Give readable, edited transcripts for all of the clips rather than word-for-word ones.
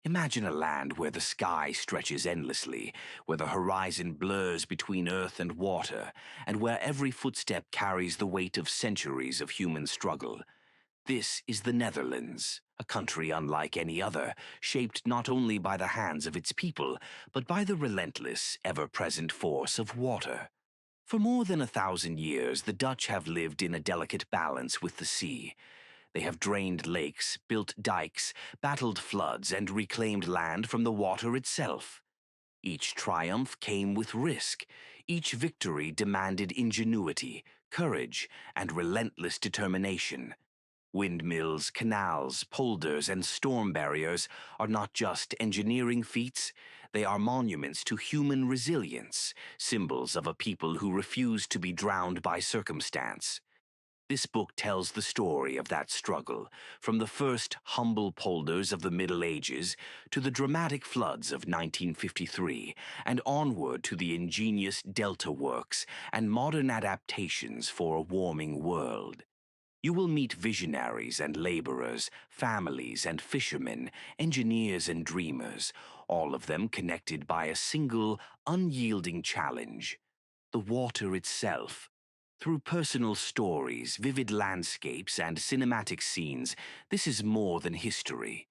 Imagine a land where the sky stretches endlessly, where the horizon blurs between earth and water, and where every footstep carries the weight of centuries of human struggle. This is the Netherlands, a country unlike any other, shaped not only by the hands of its people, but by the relentless, ever-present force of water. For more than 1,000 years, the Dutch have lived in a delicate balance with the sea. They have drained lakes, built dikes, battled floods, and reclaimed land from the water itself. Each triumph came with risk. Each victory demanded ingenuity, courage, and relentless determination. Windmills, canals, polders, and storm barriers are not just engineering feats, they are monuments to human resilience, symbols of a people who refuse to be drowned by circumstance. This book tells the story of that struggle, from the first humble polders of the Middle Ages to the dramatic floods of 1953, and onward to the ingenious delta works and modern adaptations for a warming world. You will meet visionaries and laborers, families and fishermen, engineers and dreamers, all of them connected by a single, unyielding challenge: the water itself. Through personal stories, vivid landscapes, and cinematic scenes, this is more than history.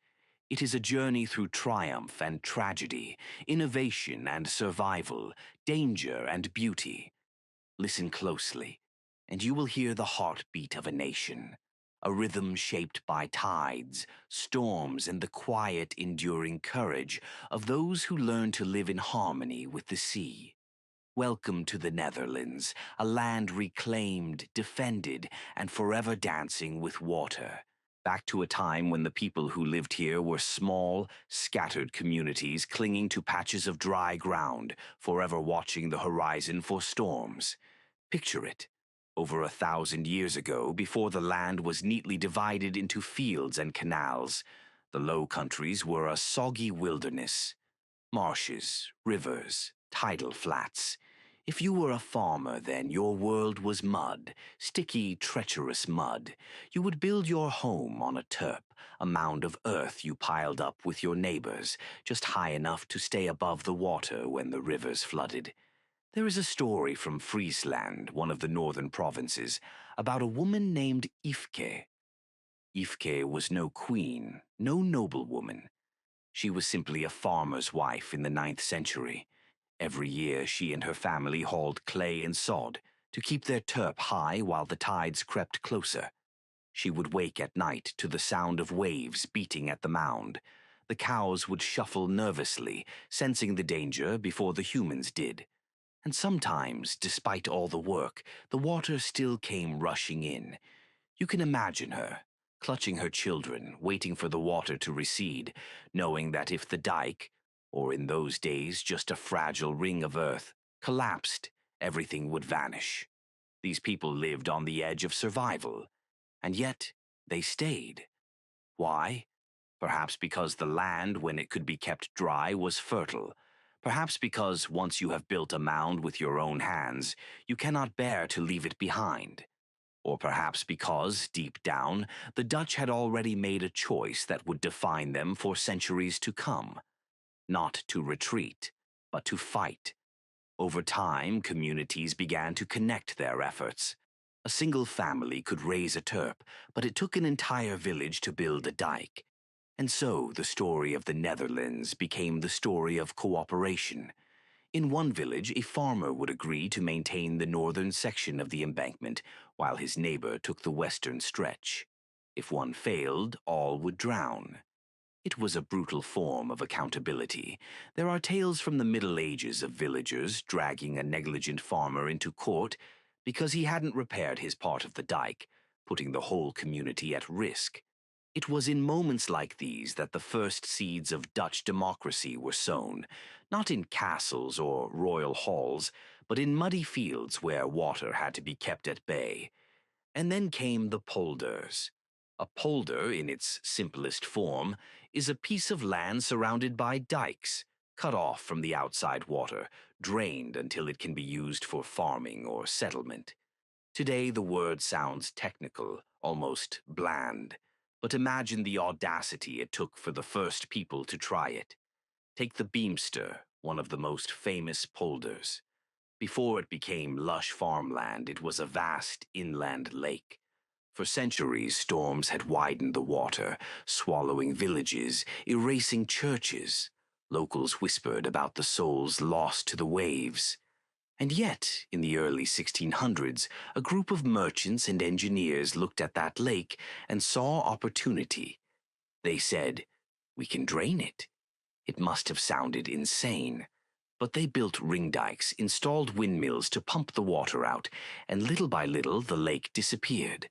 It is a journey through triumph and tragedy, innovation and survival, danger and beauty. Listen closely, and you will hear the heartbeat of a nation, a rhythm shaped by tides, storms, and the quiet, enduring courage of those who learn to live in harmony with the sea. Welcome to the Netherlands, a land reclaimed, defended, and forever dancing with water. Back to a time when the people who lived here were small, scattered communities clinging to patches of dry ground, forever watching the horizon for storms. Picture it. Over 1,000 years ago, before the land was neatly divided into fields and canals, the Low Countries were a soggy wilderness. Marshes, rivers, tidal flats. If you were a farmer then, your world was mud, sticky, treacherous mud. You would build your home on a terp, a mound of earth you piled up with your neighbors, just high enough to stay above the water when the rivers flooded. There is a story from Friesland, one of the northern provinces, about a woman named Ifke. Ifke was no queen, no noblewoman. She was simply a farmer's wife in the 9th century. Every year she and her family hauled clay and sod to keep their terp high while the tides crept closer. She would wake at night to the sound of waves beating at the mound. The cows would shuffle nervously, sensing the danger before the humans did. And sometimes, despite all the work, the water still came rushing in. You can imagine her, clutching her children, waiting for the water to recede, knowing that if the dike, or in those days just a fragile ring of earth, collapsed, everything would vanish. These people lived on the edge of survival, and yet they stayed. Why? Perhaps because the land, when it could be kept dry, was fertile. Perhaps because once you have built a mound with your own hands, you cannot bear to leave it behind. Or perhaps because, deep down, the Dutch had already made a choice that would define them for centuries to come. Not to retreat, but to fight. Over time, communities began to connect their efforts. A single family could raise a terp, but it took an entire village to build a dike. And so the story of the Netherlands became the story of cooperation. In one village, a farmer would agree to maintain the northern section of the embankment, while his neighbor took the western stretch. If one failed, all would drown. It was a brutal form of accountability. There are tales from the Middle Ages of villagers dragging a negligent farmer into court because he hadn't repaired his part of the dike, putting the whole community at risk. It was in moments like these that the first seeds of Dutch democracy were sown, not in castles or royal halls, but in muddy fields where water had to be kept at bay. And then came the polders. A polder, in its simplest form, is a piece of land surrounded by dikes, cut off from the outside water, drained until it can be used for farming or settlement. Today the word sounds technical, almost bland. But imagine the audacity it took for the first people to try it. Take the Beemster, one of the most famous polders. Before it became lush farmland, it was a vast inland lake. For centuries, storms had widened the water, swallowing villages, erasing churches. Locals whispered about the souls lost to the waves. And yet, in the early 1600s, a group of merchants and engineers looked at that lake and saw opportunity. They said, "We can drain it." It must have sounded insane. But they built ring dikes, installed windmills to pump the water out, and little by little the lake disappeared.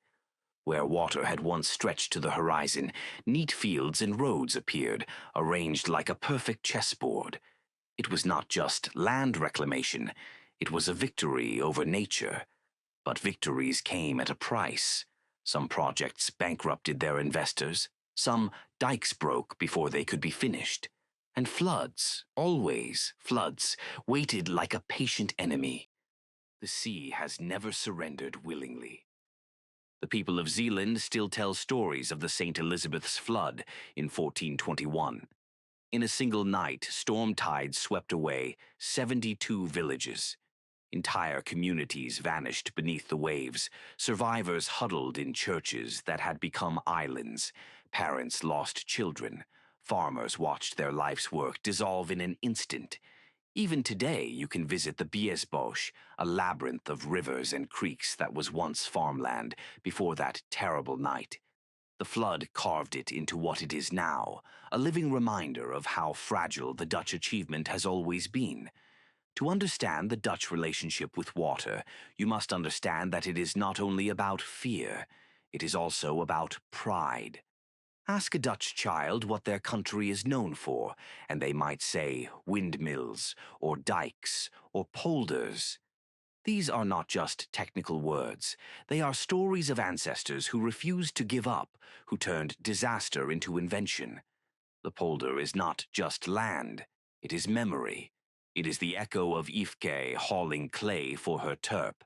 Where water had once stretched to the horizon, neat fields and roads appeared, arranged like a perfect chessboard. It was not just land reclamation, it was a victory over nature. But victories came at a price. Some projects bankrupted their investors, some dikes broke before they could be finished. And floods, always floods, waited like a patient enemy. The sea has never surrendered willingly. The people of Zealand still tell stories of the St. Elizabeth's flood in 1421. In a single night, storm tides swept away 72 villages. Entire communities vanished beneath the waves. Survivors huddled in churches that had become islands. Parents lost children. Farmers watched their life's work dissolve in an instant. Even today, you can visit the Biesbosch, a labyrinth of rivers and creeks that was once farmland before that terrible night. The flood carved it into what it is now, a living reminder of how fragile the Dutch achievement has always been. To understand the Dutch relationship with water, you must understand that it is not only about fear, it is also about pride. Ask a Dutch child what their country is known for, and they might say windmills, or dikes, or polders. These are not just technical words. They are stories of ancestors who refused to give up, who turned disaster into invention. The polder is not just land, it is memory. It is the echo of Ifke hauling clay for her turp.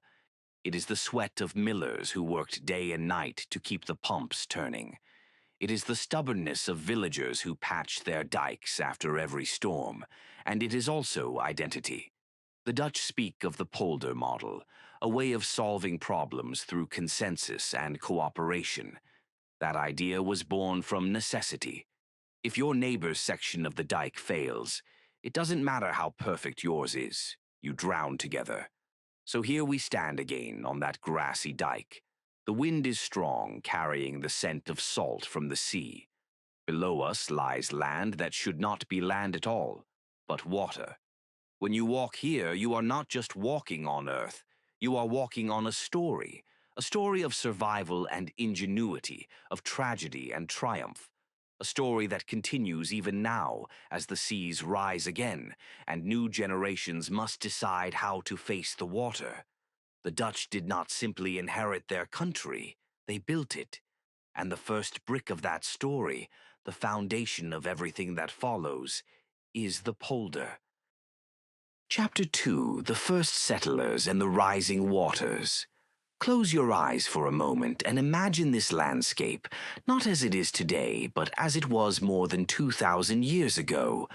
It is the sweat of millers who worked day and night to keep the pumps turning. It is the stubbornness of villagers who patched their dikes after every storm. And it is also identity. The Dutch speak of the polder model, a way of solving problems through consensus and cooperation. That idea was born from necessity. If your neighbor's section of the dike fails, it doesn't matter how perfect yours is. You drown together. So here we stand again on that grassy dike. The wind is strong, carrying the scent of salt from the sea. Below us lies land that should not be land at all, but water. When you walk here, you are not just walking on earth. You are walking on a story of survival and ingenuity, of tragedy and triumph. A story that continues even now as the seas rise again and new generations must decide how to face the water. The Dutch did not simply inherit their country, they built it. And the first brick of that story, the foundation of everything that follows, is the polder. Chapter 2, The First Settlers and the Rising Waters. Close your eyes for a moment and imagine this landscape, not as it is today, but as it was more than 2,000 years ago.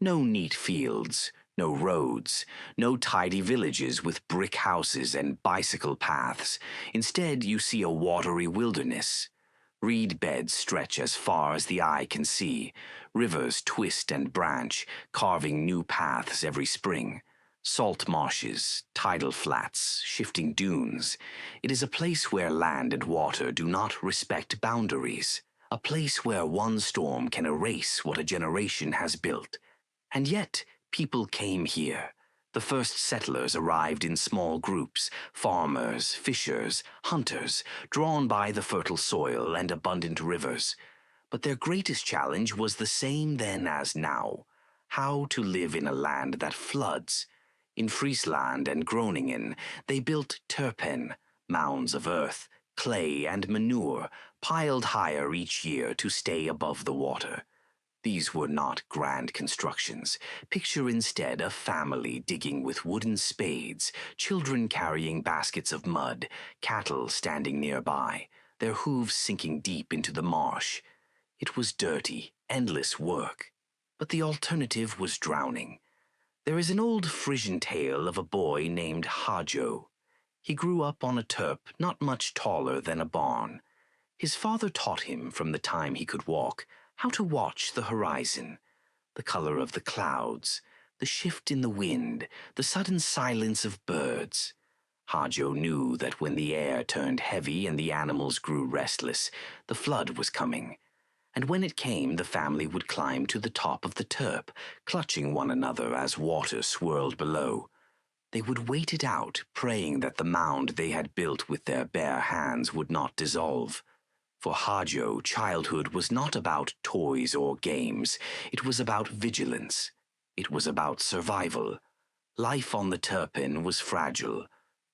No neat fields, no roads, no tidy villages with brick houses and bicycle paths. Instead, you see a watery wilderness. Reed beds stretch as far as the eye can see. Rivers twist and branch, carving new paths every spring. Salt marshes, tidal flats, shifting dunes. It is a place where land and water do not respect boundaries. A place where one storm can erase what a generation has built. And yet, people came here. The first settlers arrived in small groups, farmers, fishers, hunters, drawn by the fertile soil and abundant rivers. But their greatest challenge was the same then as now: how to live in a land that floods. In Friesland and Groningen, they built turpen, mounds of earth, clay, and manure, piled higher each year to stay above the water. These were not grand constructions. Picture instead a family digging with wooden spades, children carrying baskets of mud, cattle standing nearby. their hooves sinking deep into the marsh. It was dirty, endless work. But the alternative was drowning. There is an old Frisian tale of a boy named Hajo. He grew up on a terp not much taller than a barn. His father taught him from the time he could walk how to watch the horizon, the color of the clouds, the shift in the wind, the sudden silence of birds. Hajo knew that when the air turned heavy and the animals grew restless, the flood was coming. And when it came, the family would climb to the top of the terp, clutching one another as water swirled below. They would wait it out, praying that the mound they had built with their bare hands would not dissolve. For Hajo, childhood was not about toys or games. It was about vigilance. It was about survival. Life on the Turpin was fragile,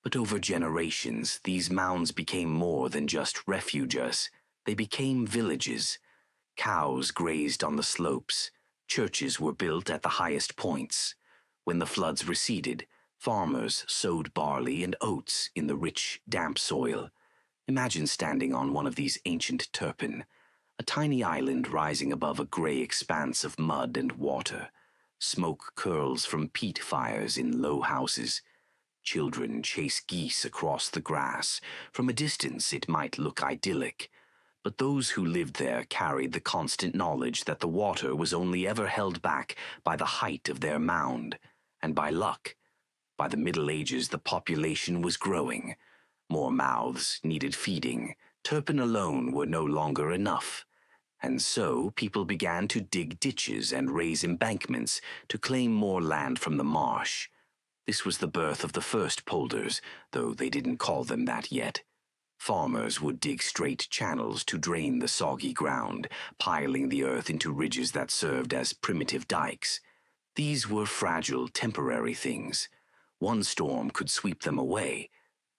but over generations, these mounds became more than just refuges. They became villages. Cows grazed on the slopes. Churches were built at the highest points. When the floods receded, farmers sowed barley and oats in the rich, damp soil. Imagine standing on one of these ancient Turpin, a tiny island rising above a gray expanse of mud and water. Smoke curls from peat fires in low houses. Children chase geese across the grass. From a distance, it might look idyllic. But those who lived there carried the constant knowledge that the water was only ever held back by the height of their mound, and by luck. By the Middle Ages, the population was growing. More mouths needed feeding. Turpin alone were no longer enough. And so people began to dig ditches and raise embankments to claim more land from the marsh. This was the birth of the first polders, though they didn't call them that yet. Farmers would dig straight channels to drain the soggy ground, piling the earth into ridges that served as primitive dikes. These were fragile, temporary things. One storm could sweep them away.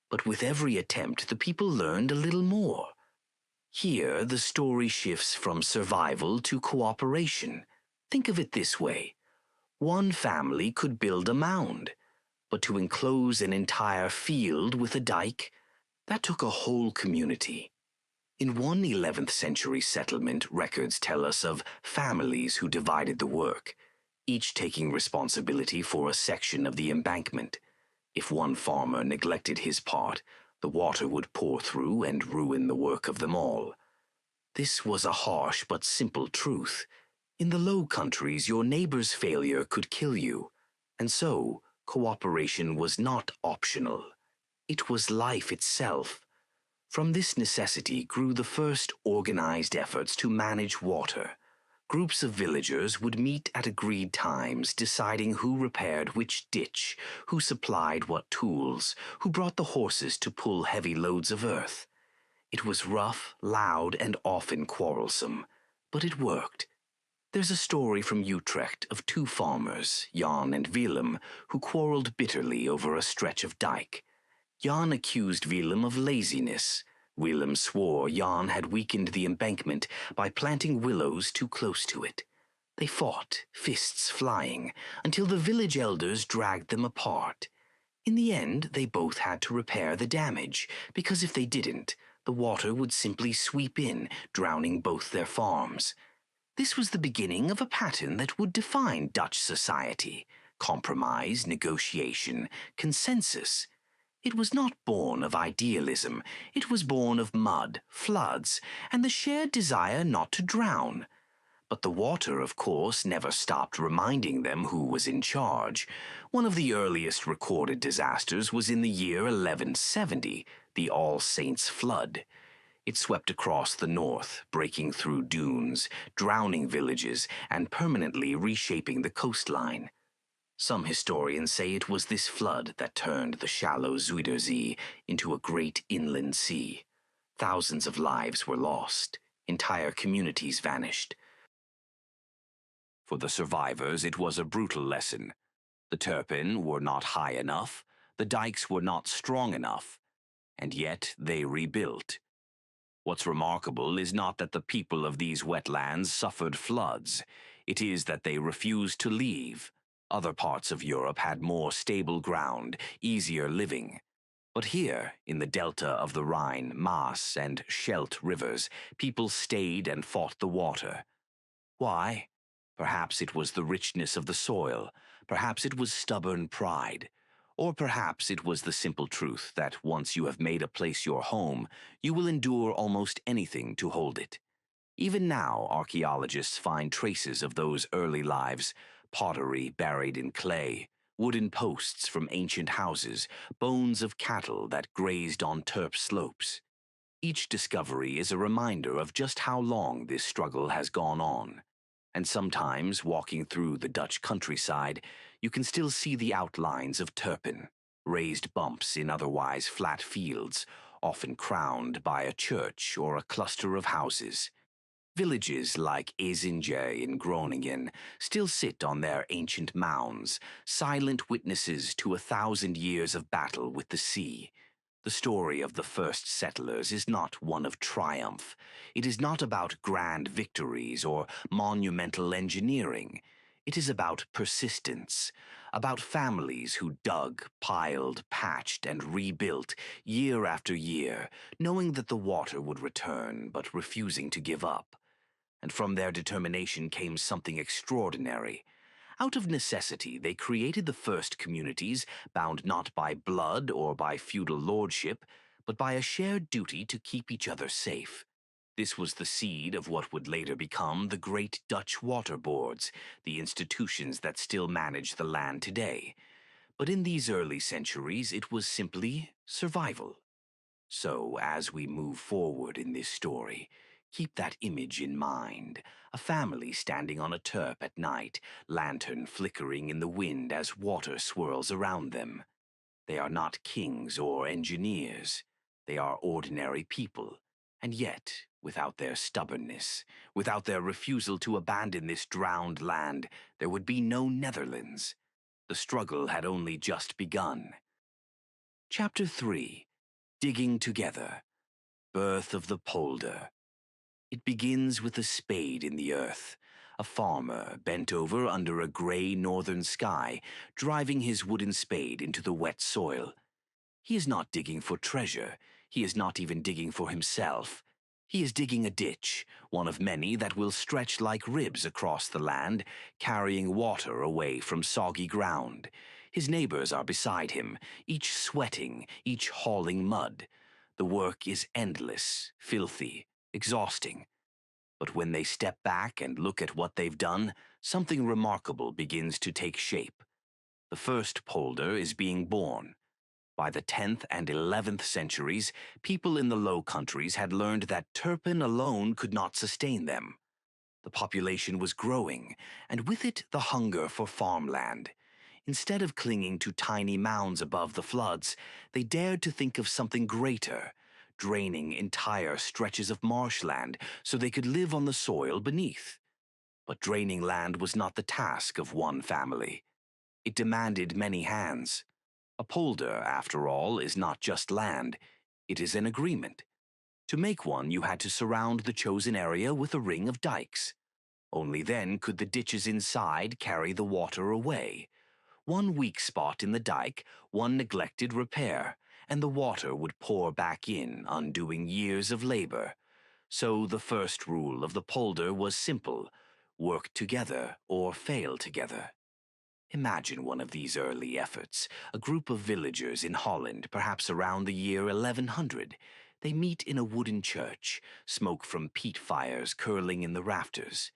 But with every attempt, the people learned a little more. Here, the story shifts from survival to cooperation. Think of it this way. One family could build a mound, but to enclose an entire field with a dike, that took a whole community. In one 11th century settlement, records tell us of families who divided the work, each taking responsibility for a section of the embankment. If one farmer neglected his part, the water would pour through and ruin the work of them all. This was a harsh but simple truth. In the Low Countries, your neighbor's failure could kill you, and so cooperation was not optional. It was life itself. From this necessity grew the first organized efforts to manage water. Groups of villagers would meet at agreed times, deciding who repaired which ditch, who supplied what tools, who brought the horses to pull heavy loads of earth. It was rough, loud, and often quarrelsome, but it worked. There's a story from Utrecht of two farmers, Jan and Willem, who quarreled bitterly over a stretch of dike. Jan accused Willem of laziness. Willem swore Jan had weakened the embankment by planting willows too close to it. They fought, fists flying, until the village elders dragged them apart. In the end, they both had to repair the damage, because if they didn't, the water would simply sweep in, drowning both their farms. This was the beginning of a pattern that would define Dutch society: compromise, negotiation, consensus. It was not born of idealism. It was born of mud, floods, and the shared desire not to drown. But the water, of course, never stopped reminding them who was in charge. One of the earliest recorded disasters was in the year 1170, the All Saints' Flood. It swept across the north, breaking through dunes, drowning villages, and permanently reshaping the coastline. Some historians say it was this flood that turned the shallow Zuiderzee into a great inland sea. Thousands of lives were lost. Entire communities vanished. For the survivors, it was a brutal lesson. The Turpin were not high enough, the dikes were not strong enough, and yet they rebuilt. What's remarkable is not that the people of these wetlands suffered floods. It is that they refused to leave. Other parts of Europe had more stable ground, easier living. But here, in the delta of the Rhine, Maas, and Scheldt rivers, people stayed and fought the water. Why? Perhaps it was the richness of the soil, perhaps it was stubborn pride, or perhaps it was the simple truth that once you have made a place your home, you will endure almost anything to hold it. Even now, archaeologists find traces of those early lives: pottery buried in clay, wooden posts from ancient houses, bones of cattle that grazed on turf slopes. Each discovery is a reminder of just how long this struggle has gone on. And sometimes, walking through the Dutch countryside, you can still see the outlines of turpen, raised bumps in otherwise flat fields, often crowned by a church or a cluster of houses. Villages like Ezinge in Groningen still sit on their ancient mounds, silent witnesses to 1,000 years of battle with the sea. The story of the first settlers is not one of triumph. It is not about grand victories or monumental engineering. It is about persistence, about families who dug, piled, patched, and rebuilt year after year, knowing that the water would return but refusing to give up. And from their determination came something extraordinary. Out of necessity, they created the first communities, bound not by blood or by feudal lordship, but by a shared duty to keep each other safe. This was the seed of what would later become the great Dutch water boards, the institutions that still manage the land today. But in these early centuries, it was simply survival. So, as we move forward in this story, keep that image in mind: a family standing on a terp at night, lantern flickering in the wind as water swirls around them. They are not kings or engineers. They are ordinary people, and yet, without their stubbornness, without their refusal to abandon this drowned land, there would be no Netherlands. The struggle had only just begun. Chapter 3: Digging Together. Birth of the Polder. It begins with a spade in the earth, a farmer bent over under a grey northern sky, driving his wooden spade into the wet soil. He is not digging for treasure. He is not even digging for himself. He is digging a ditch, one of many that will stretch like ribs across the land, carrying water away from soggy ground. His neighbors are beside him, each sweating, each hauling mud. The work is endless, filthy, exhausting. But when they step back and look at what they've done, something remarkable begins to take shape. The first polder is being born. By the 10th and 11th centuries, people in the Low Countries had learned that turpin alone could not sustain them. The population was growing, and with it the hunger for farmland. Instead of clinging to tiny mounds above the floods, they dared to think of something greater, draining entire stretches of marshland so they could live on the soil beneath. But draining land was not the task of one family. It demanded many hands. A polder, after all, is not just land. It is an agreement. To make one, you had to surround the chosen area with a ring of dikes. Only then could the ditches inside carry the water away. One weak spot in the dike, one neglected repair, and the water would pour back in, undoing years of labor. So the first rule of the polder was simple: work together or fail together. Imagine one of these early efforts, a group of villagers in Holland, perhaps around the year 1100. They meet in a wooden church, smoke from peat fires curling in the rafters.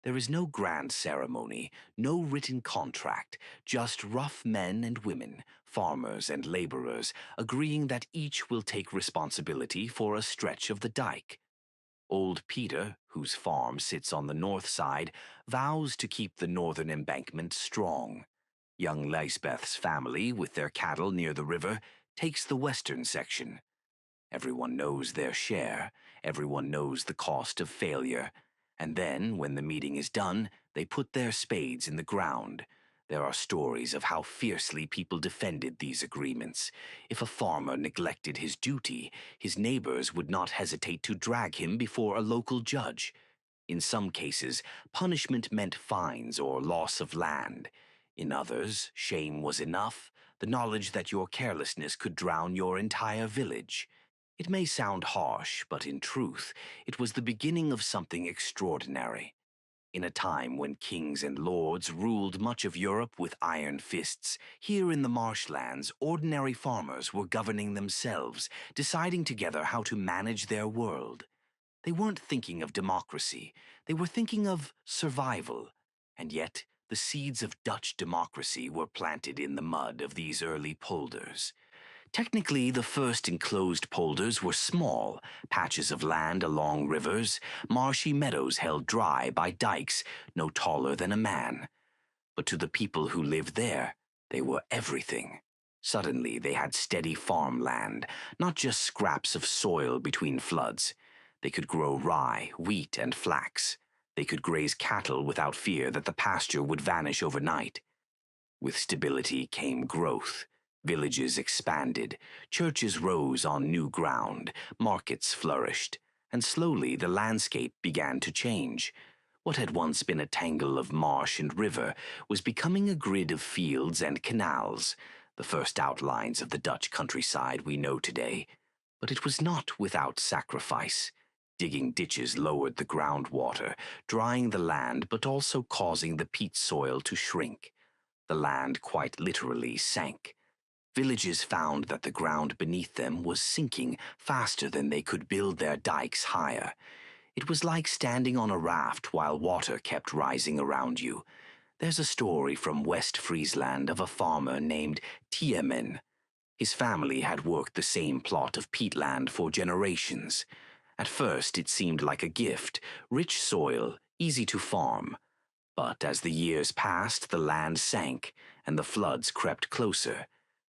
There is no grand ceremony, no written contract, just rough men and women, farmers and laborers, agreeing that each will take responsibility for a stretch of the dike. Old Peter, whose farm sits on the north side, vows to keep the northern embankment strong. Young Lisbeth's family, with their cattle near the river, takes the western section. Everyone knows their share, everyone knows the cost of failure, and then, when the meeting is done, they put their spades in the ground. There are stories of how fiercely people defended these agreements. If a farmer neglected his duty, his neighbors would not hesitate to drag him before a local judge. In some cases, punishment meant fines or loss of land. In others, shame was enough. the knowledge that your carelessness could drown your entire village. It may sound harsh, but in truth, it was the beginning of something extraordinary. In a time when kings and lords ruled much of Europe with iron fists, here in the marshlands, ordinary farmers were governing themselves, deciding together how to manage their world. They weren't thinking of democracy, they were thinking of survival. And yet, the seeds of Dutch democracy were planted in the mud of these early polders. Technically, the first enclosed polders were small, patches of land along rivers, marshy meadows held dry by dikes no taller than a man. But to the people who lived there, they were everything. Suddenly, they had steady farmland, not just scraps of soil between floods. They could grow rye, wheat, and flax. They could graze cattle without fear that the pasture would vanish overnight. With stability came growth. Villages expanded, churches rose on new ground, markets flourished, and slowly the landscape began to change. What had once been a tangle of marsh and river was becoming a grid of fields and canals, the first outlines of the Dutch countryside we know today. But it was not without sacrifice. Digging ditches lowered the groundwater, drying the land but also causing the peat soil to shrink. The land quite literally sank. Villages found that the ground beneath them was sinking faster than they could build their dikes higher. It was like standing on a raft while water kept rising around you. There's a story from West Friesland of a farmer named Tiemen. His family had worked the same plot of peatland for generations. At first it seemed like a gift, rich soil, easy to farm. But as the years passed, the land sank, and the floods crept closer.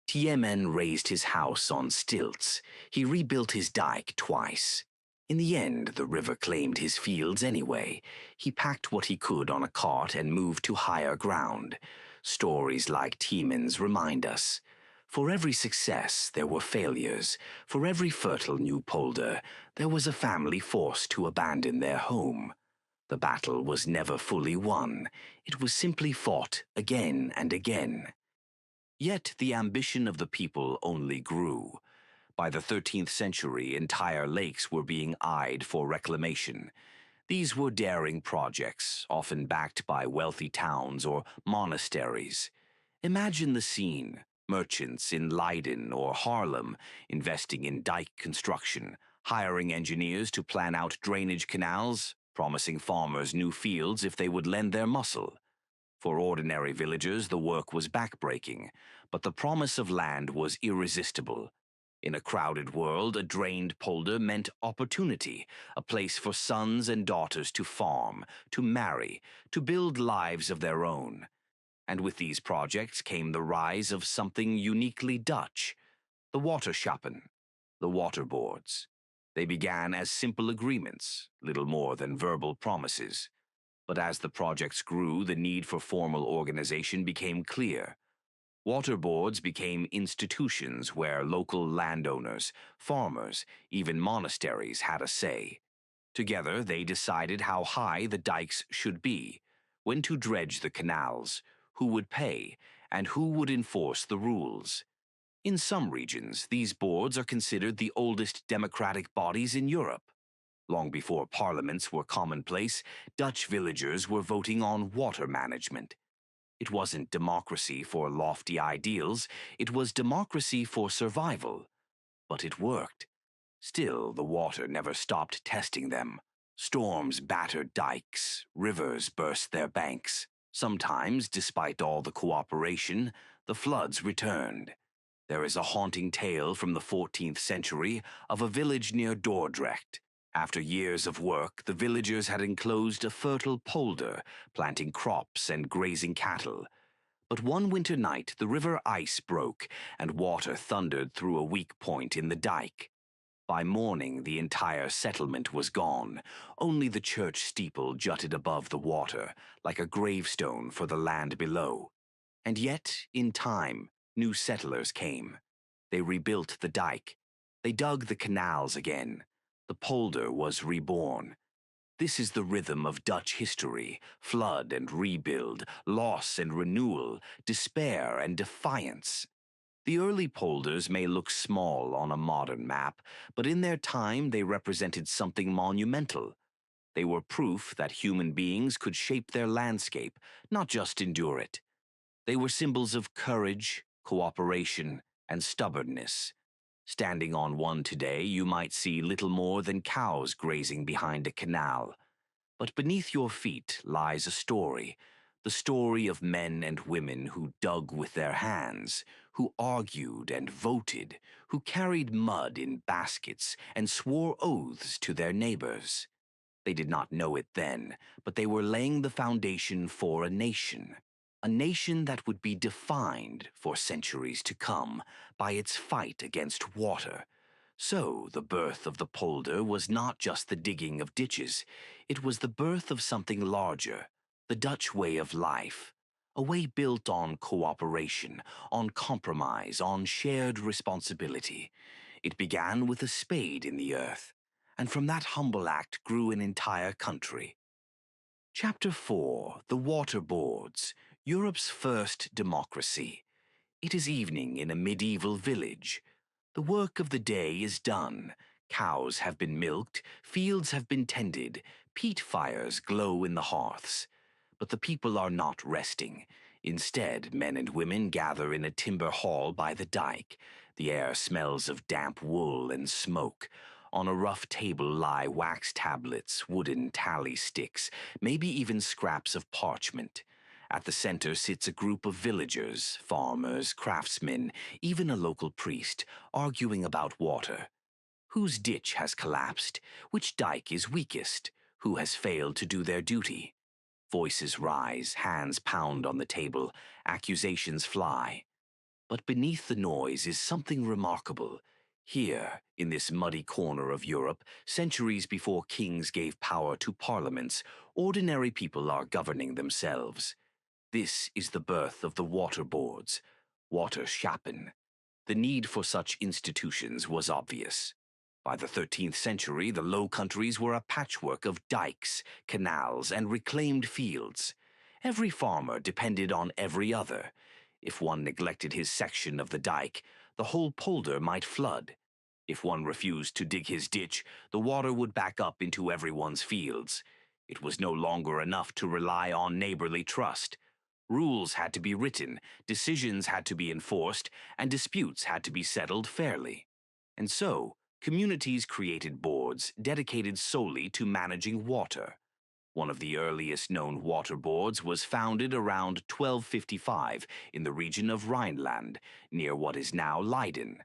Tiemen raised his house on stilts. He rebuilt his dike twice. In the end, the river claimed his fields anyway. He packed what he could on a cart and moved to higher ground. Stories like Tiemen's remind us. For every success, there were failures. For every fertile new polder, there was a family forced to abandon their home. The battle was never fully won. It was simply fought again and again. Yet the ambition of the people only grew. By the 13th century, entire lakes were being eyed for reclamation. These were daring projects, often backed by wealthy towns or monasteries. Imagine the scene: merchants in Leiden or Haarlem investing in dike construction, hiring engineers to plan out drainage canals, promising farmers new fields if they would lend their muscle. For ordinary villagers, the work was backbreaking, but the promise of land was irresistible. In a crowded world, a drained polder meant opportunity, a place for sons and daughters to farm, to marry, to build lives of their own. And with these projects came the rise of something uniquely Dutch: the waterschappen, the water boards. They began as simple agreements, little more than verbal promises. But as the projects grew, the need for formal organization became clear. Water boards became institutions where local landowners, farmers, even monasteries had a say. Together, they decided how high the dikes should be, when to dredge the canals, who would pay, and who would enforce the rules. In some regions, these boards are considered the oldest democratic bodies in Europe. Long before parliaments were commonplace, Dutch villagers were voting on water management. It wasn't democracy for lofty ideals, it was democracy for survival. But it worked. Still, the water never stopped testing them. Storms battered dikes, rivers burst their banks. Sometimes, despite all the cooperation, the floods returned. There is a haunting tale from the 14th century of a village near Dordrecht. After years of work, the villagers had enclosed a fertile polder, planting crops and grazing cattle. But one winter night, the river ice broke, and water thundered through a weak point in the dike. By morning, the entire settlement was gone. Only the church steeple jutted above the water, like a gravestone for the land below. And yet, in time, new settlers came. They rebuilt the dike. They dug the canals again. The polder was reborn. This is the rhythm of Dutch history: flood and rebuild, loss and renewal, despair and defiance. The early polders may look small on a modern map, but in their time they represented something monumental. They were proof that human beings could shape their landscape, not just endure it. They were symbols of courage, cooperation, and stubbornness. Standing on one today, you might see little more than cows grazing behind a canal. But beneath your feet lies a story, the story of men and women who dug with their hands, who argued and voted, who carried mud in baskets and swore oaths to their neighbors. They did not know it then, but they were laying the foundation for a nation that would be defined for centuries to come by its fight against water. So the birth of the polder was not just the digging of ditches, it was the birth of something larger, the Dutch way of life, a way built on cooperation, on compromise, on shared responsibility. It began with a spade in the earth, and from that humble act grew an entire country. Chapter 4: The Waterboards, Europe's First Democracy. It is evening in a medieval village. The work of the day is done. Cows have been milked, fields have been tended, peat fires glow in the hearths. But the people are not resting. Instead, men and women gather in a timber hall by the dike. The air smells of damp wool and smoke. On a rough table lie wax tablets, wooden tally sticks, maybe even scraps of parchment. At the center sits a group of villagers, farmers, craftsmen, even a local priest, arguing about water. Whose ditch has collapsed? Which dike is weakest? Who has failed to do their duty? Voices rise, hands pound on the table, accusations fly. But beneath the noise is something remarkable. Here, in this muddy corner of Europe, centuries before kings gave power to parliaments, ordinary people are governing themselves. This is the birth of the water boards, Waterschappen. The need for such institutions was obvious. By the 13th century, the Low Countries were a patchwork of dikes, canals, and reclaimed fields. Every farmer depended on every other. If one neglected his section of the dike, the whole polder might flood. If one refused to dig his ditch, the water would back up into everyone's fields. It was no longer enough to rely on neighborly trust. Rules had to be written, decisions had to be enforced, and disputes had to be settled fairly. And so, communities created boards dedicated solely to managing water. One of the earliest known water boards was founded around 1255 in the region of Rhineland, near what is now Leiden.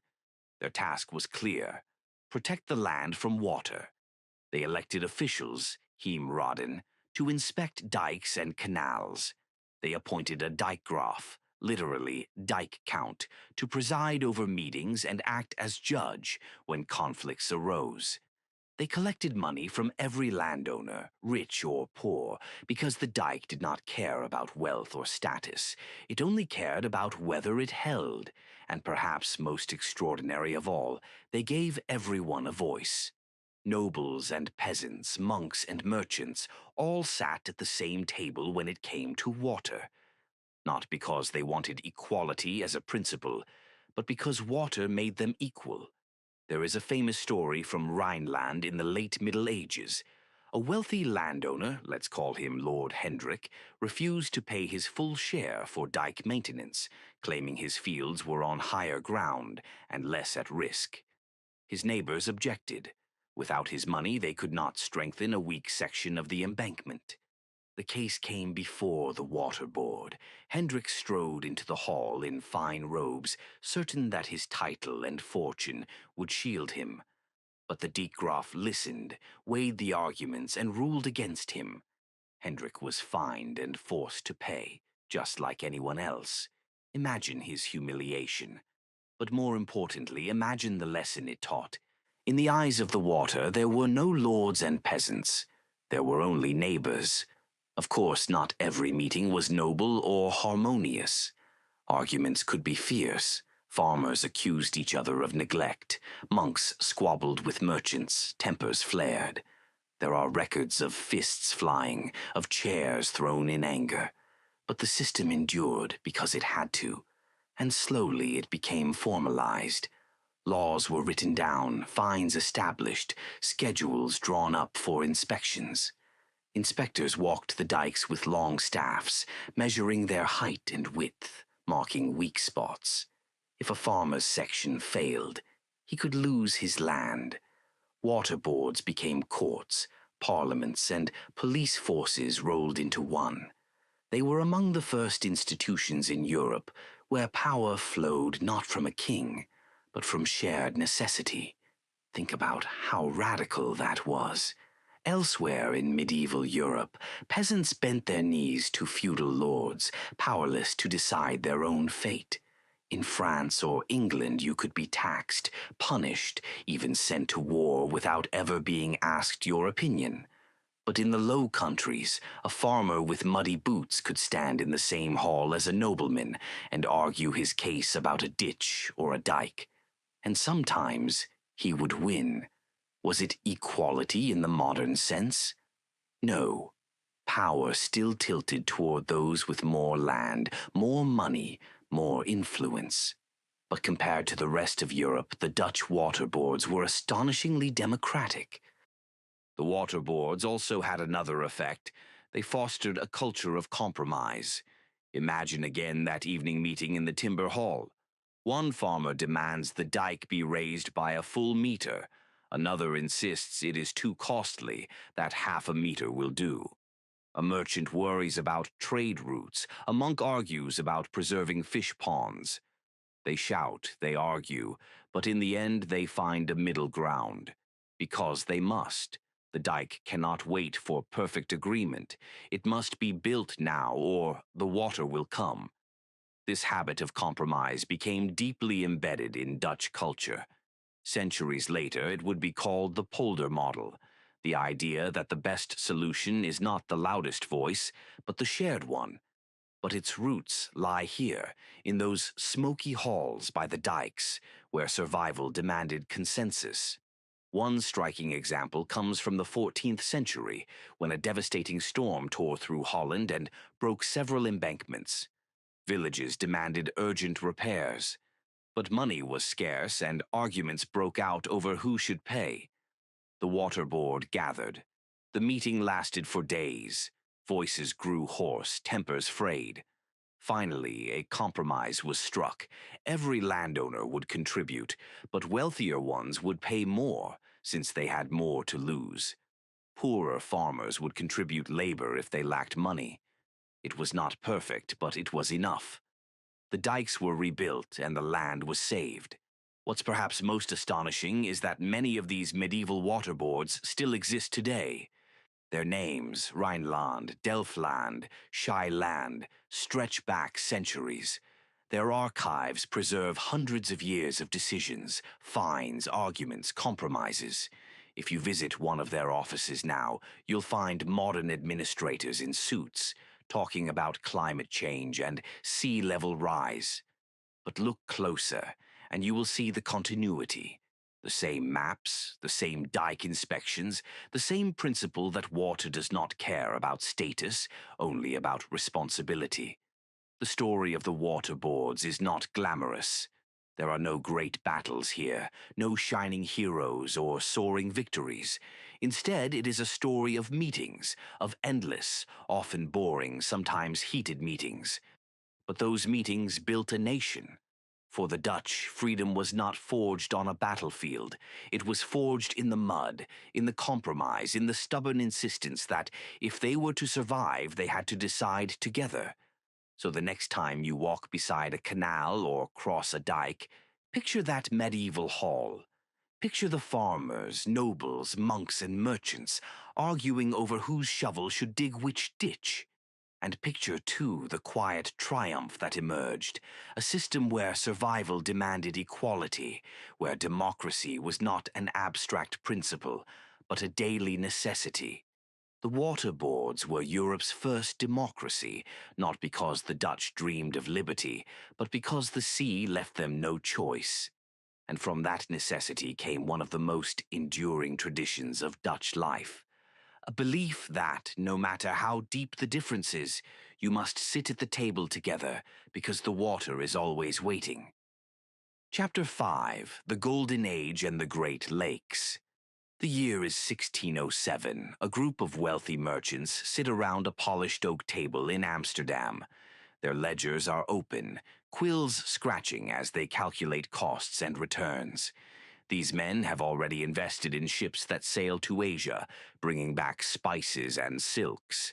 Their task was clear: protect the land from water. They elected officials, Heemraden, to inspect dikes and canals. They appointed a dijkgraaf, literally dike count, to preside over meetings and act as judge when conflicts arose. They collected money from every landowner, rich or poor, because the dike did not care about wealth or status. It only cared about whether it held. And perhaps most extraordinary of all, they gave everyone a voice. Nobles and peasants, monks and merchants, all sat at the same table when it came to water. Not because they wanted equality as a principle, but because water made them equal. There is a famous story from Rhineland in the late Middle Ages. A wealthy landowner, let's call him Lord Hendrik, refused to pay his full share for dike maintenance, claiming his fields were on higher ground and less at risk. His neighbors objected. Without his money, they could not strengthen a weak section of the embankment. The case came before the water board. Hendrik strode into the hall in fine robes, certain that his title and fortune would shield him. But the dijkgraaf listened, weighed the arguments, and ruled against him. Hendrik was fined and forced to pay, just like anyone else. Imagine his humiliation. But more importantly, imagine the lesson it taught. In the eyes of the water, there were no lords and peasants. There were only neighbors. Of course, not every meeting was noble or harmonious. Arguments could be fierce. Farmers accused each other of neglect. Monks squabbled with merchants. Tempers flared. There are records of fists flying, of chairs thrown in anger. But the system endured because it had to. And slowly it became formalized. Laws were written down, fines established, schedules drawn up for inspections. Inspectors walked the dikes with long staffs, measuring their height and width, marking weak spots. If a farmer's section failed, he could lose his land. Water boards became courts, parliaments, and police forces rolled into one. They were among the first institutions in Europe where power flowed not from a king, but from shared necessity. Think about how radical that was. Elsewhere in medieval Europe, peasants bent their knees to feudal lords, powerless to decide their own fate. In France or England, you could be taxed, punished, even sent to war without ever being asked your opinion. But in the Low Countries, a farmer with muddy boots could stand in the same hall as a nobleman and argue his case about a ditch or a dike. And sometimes he would win. Was it equality in the modern sense? No. Power still tilted toward those with more land, more money, more influence. But compared to the rest of Europe, the Dutch water boards were astonishingly democratic. The water boards also had another effect. They fostered a culture of compromise. Imagine again that evening meeting in the timber hall. One farmer demands the dike be raised by a full meter. Another insists it is too costly, that half a meter will do. A merchant worries about trade routes. A monk argues about preserving fish ponds. They shout, they argue, but in the end they find a middle ground. Because they must. The dike cannot wait for perfect agreement. It must be built now, or the water will come. This habit of compromise became deeply embedded in Dutch culture. Centuries later, it would be called the Polder model, the idea that the best solution is not the loudest voice, but the shared one. But its roots lie here, in those smoky halls by the dikes, where survival demanded consensus. One striking example comes from the 14th century, when a devastating storm tore through Holland and broke several embankments. Villages demanded urgent repairs. But money was scarce, and arguments broke out over who should pay. The water board gathered. The meeting lasted for days. Voices grew hoarse, tempers frayed. Finally, a compromise was struck. Every landowner would contribute, but wealthier ones would pay more, since they had more to lose. Poorer farmers would contribute labor if they lacked money. It was not perfect, but it was enough. The dikes were rebuilt and the land was saved. What's perhaps most astonishing is that many of these medieval water boards still exist today. Their names, Rhineland, Delftland, Schieland, stretch back centuries. Their archives preserve hundreds of years of decisions, fines, arguments, compromises. If you visit one of their offices now, you'll find modern administrators in suits, talking about climate change and sea level rise. But look closer, and you will see the continuity. The same maps, the same dike inspections, the same principle that water does not care about status, only about responsibility. The story of the water boards is not glamorous. There are no great battles here, no shining heroes or soaring victories. Instead, it is a story of meetings, of endless, often boring, sometimes heated meetings. But those meetings built a nation. For the Dutch, freedom was not forged on a battlefield. It was forged in the mud, in the compromise, in the stubborn insistence that if they were to survive, they had to decide together. So the next time you walk beside a canal or cross a dike, picture that medieval hall. Picture the farmers, nobles, monks, and merchants arguing over whose shovel should dig which ditch. And picture, too, the quiet triumph that emerged, a system where survival demanded equality, where democracy was not an abstract principle, but a daily necessity. The water boards were Europe's first democracy, not because the Dutch dreamed of liberty, but because the sea left them no choice. And from that necessity came one of the most enduring traditions of Dutch life, A belief that, no matter how deep the differences, you must sit at the table together because the water is always waiting. Chapter 5: The Golden Age and the Great Lakes. The year is 1607. A group of wealthy merchants sit around a polished oak table in Amsterdam. Their ledgers are open, quills scratching as they calculate costs and returns. These men have already invested in ships that sail to Asia, bringing back spices and silks.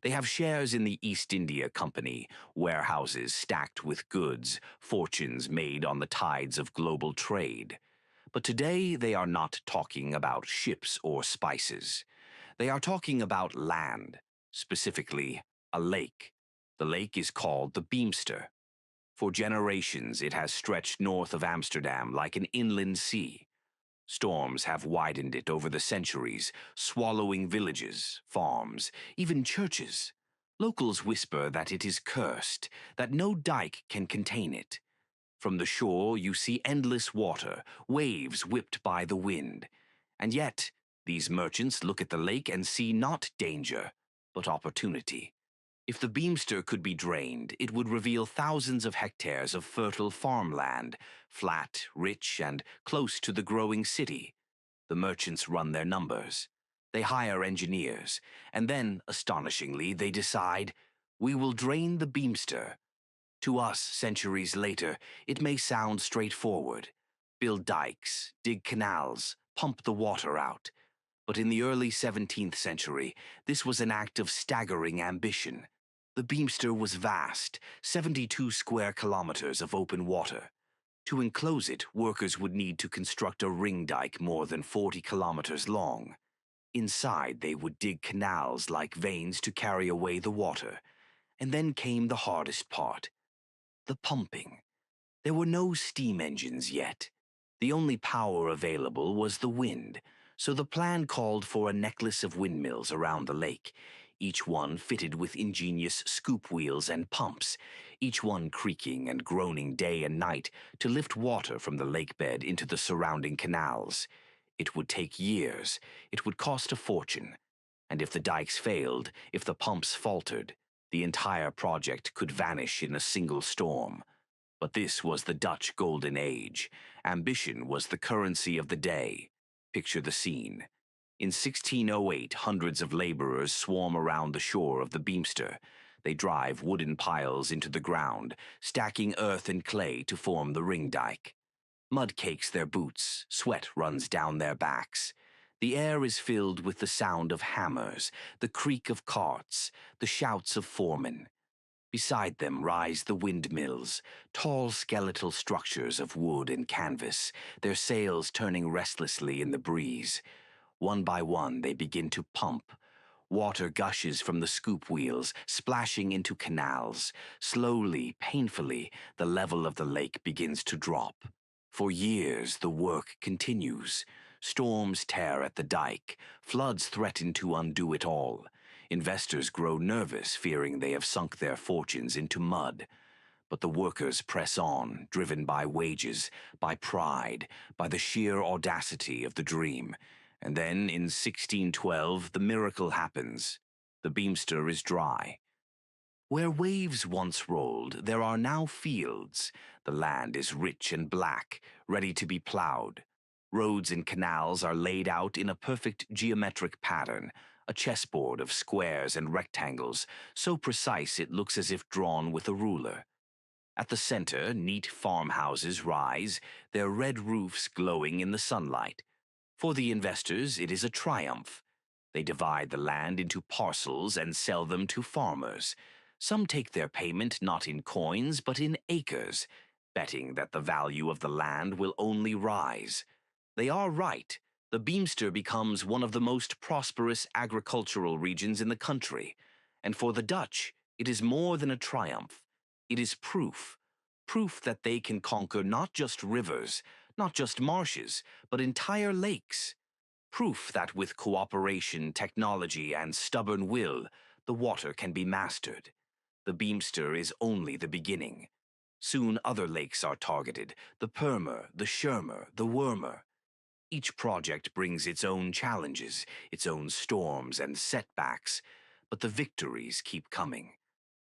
They have shares in the East India Company, warehouses stacked with goods, fortunes made on the tides of global trade. But today they are not talking about ships or spices. They are talking about land, specifically a lake. The lake is called the Beemster. For generations it has stretched north of Amsterdam like an inland sea. Storms have widened it over the centuries, swallowing villages, farms, even churches. Locals whisper that it is cursed, that no dike can contain it. From the shore you see endless water, waves whipped by the wind. And yet, these merchants look at the lake and see not danger, but opportunity. If the Beemster could be drained, it would reveal thousands of hectares of fertile farmland, flat, rich, and close to the growing city. The merchants run their numbers. They hire engineers, and then, astonishingly, they decide, we will drain the Beemster. To us, centuries later, it may sound straightforward. Build dikes, dig canals, pump the water out. But in the early 17th century, this was an act of staggering ambition. The Beemster was vast, 72 square kilometers of open water. To enclose it, workers would need to construct a ring dike more than 40 kilometers long. Inside, they would dig canals like veins to carry away the water. And then came the hardest part: the pumping. There were no steam engines yet. The only power available was the wind, so the plan called for a necklace of windmills around the lake, each one fitted with ingenious scoop wheels and pumps, each one creaking and groaning day and night to lift water from the lake bed into the surrounding canals. It would take years. It would cost a fortune. And if the dikes failed, if the pumps faltered, the entire project could vanish in a single storm. But this was the Dutch Golden Age. Ambition was the currency of the day. Picture the scene. In 1608, hundreds of laborers swarm around the shore of the Beemster. They drive wooden piles into the ground, stacking earth and clay to form the ring dike. Mud cakes their boots, sweat runs down their backs. The air is filled with the sound of hammers, the creak of carts, the shouts of foremen. Beside them rise the windmills, tall skeletal structures of wood and canvas, their sails turning restlessly in the breeze. One by one they begin to pump. Water gushes from the scoop wheels, splashing into canals. Slowly, painfully, the level of the lake begins to drop. For years the work continues. Storms tear at the dike. Floods threaten to undo it all. Investors grow nervous, fearing they have sunk their fortunes into mud. But the workers press on, driven by wages, by pride, by the sheer audacity of the dream. And then, in 1612, the miracle happens. The Beemster is dry. Where waves once rolled, there are now fields. The land is rich and black, ready to be plowed. Roads and canals are laid out in a perfect geometric pattern, a chessboard of squares and rectangles, so precise it looks as if drawn with a ruler. At the center, neat farmhouses rise, their red roofs glowing in the sunlight. For the investors, it is a triumph. They divide the land into parcels and sell them to farmers. Some take their payment not in coins but in acres, betting that the value of the land will only rise. They are right. The Beemster becomes one of the most prosperous agricultural regions in the country. And for the Dutch, it is more than a triumph. It is proof. Proof that they can conquer not just rivers, not just marshes, but entire lakes. Proof that with cooperation, technology, and stubborn will, the water can be mastered. The Beemster is only the beginning. Soon other lakes are targeted: the Permer, the Schermer, the Wormer. Each project brings its own challenges, its own storms and setbacks, but the victories keep coming.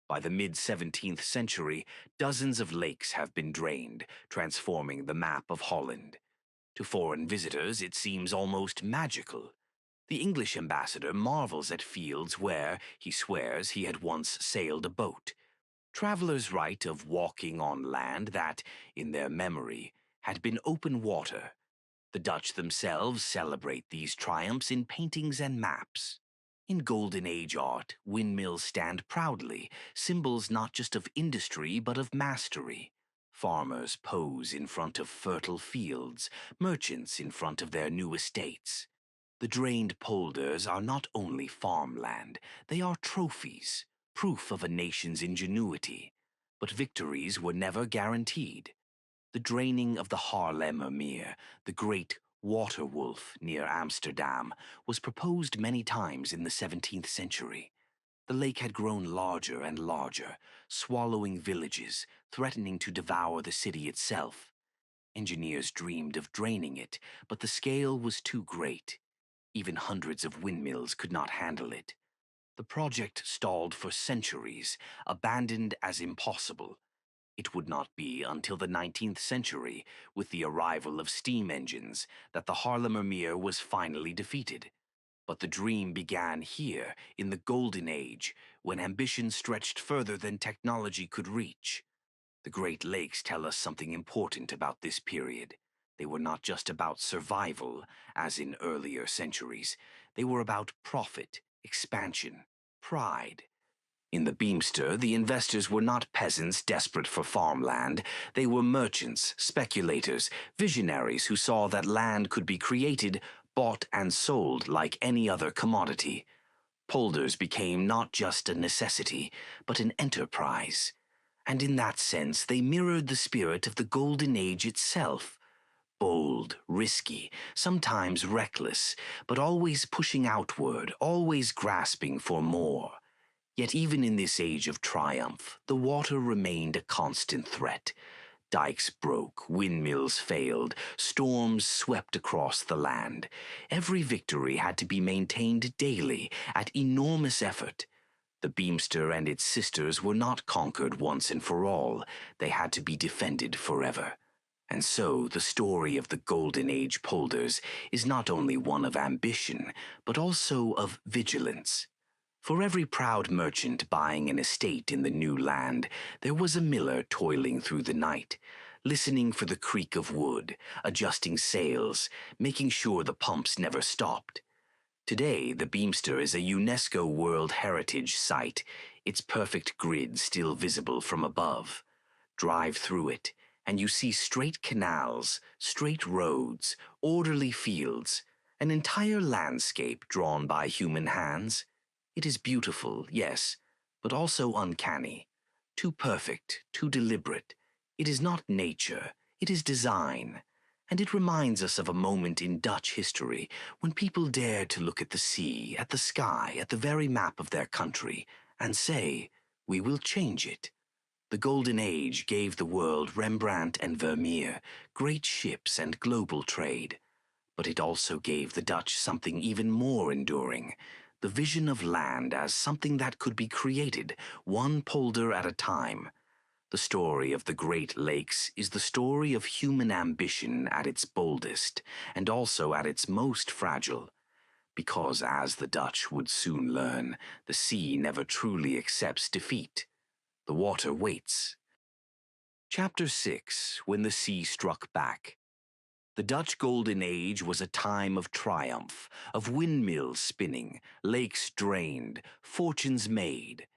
By the mid-17th century, dozens of lakes have been drained, transforming the map of Holland. To foreign visitors, it seems almost magical. The English ambassador marvels at fields where, he swears, he had once sailed a boat. Travelers write of walking on land that, in their memory, had been open water. The Dutch themselves celebrate these triumphs in paintings and maps. In Golden Age art, windmills stand proudly, symbols not just of industry but of mastery. Farmers pose in front of fertile fields, merchants in front of their new estates. The drained polders are not only farmland, they are trophies, proof of a nation's ingenuity. But victories were never guaranteed. The draining of the Haarlemmermeer, the great water wolf near Amsterdam, was proposed many times in the 17th century. The lake had grown larger and larger, swallowing villages, threatening to devour the city itself. Engineers dreamed of draining it, but the scale was too great. Even hundreds of windmills could not handle it. The project stalled for centuries, abandoned as impossible. It would not be until the 19th century, with the arrival of steam engines, that the Haarlemmermeer was finally defeated. But the dream began here, in the Golden Age, when ambition stretched further than technology could reach. The Great Lakes tell us something important about this period. They were not just about survival, as in earlier centuries. They were about profit, expansion, pride. In the Beemster, the investors were not peasants desperate for farmland. They were merchants, speculators, visionaries who saw that land could be created, bought and sold like any other commodity. Polders became not just a necessity, but an enterprise. And in that sense, they mirrored the spirit of the Golden Age itself. Bold, risky, sometimes reckless, but always pushing outward, always grasping for more. Yet even in this age of triumph, the water remained a constant threat. Dikes broke, windmills failed, storms swept across the land. Every victory had to be maintained daily, at enormous effort. The Beemster and its sisters were not conquered once and for all. They had to be defended forever. And so the story of the Golden Age polders is not only one of ambition, but also of vigilance. For every proud merchant buying an estate in the new land, there was a miller toiling through the night, listening for the creak of wood, adjusting sails, making sure the pumps never stopped. Today, the Beemster is a UNESCO World Heritage Site, its perfect grid still visible from above. Drive through it, and you see straight canals, straight roads, orderly fields, an entire landscape drawn by human hands. It is beautiful, yes, but also uncanny. Too perfect, too deliberate. It is not nature, it is design. And it reminds us of a moment in Dutch history when people dared to look at the sea, at the sky, at the very map of their country, and say, "We will change it." The Golden Age gave the world Rembrandt and Vermeer, great ships and global trade. But it also gave the Dutch something even more enduring, the vision of land as something that could be created, one polder at a time. The story of the Great Lakes is the story of human ambition at its boldest, and also at its most fragile. Because, as the Dutch would soon learn, the sea never truly accepts defeat. The water waits. Chapter 6: When the Sea Struck Back. The Dutch Golden Age was a time of triumph, of windmills spinning, lakes drained, fortunes made.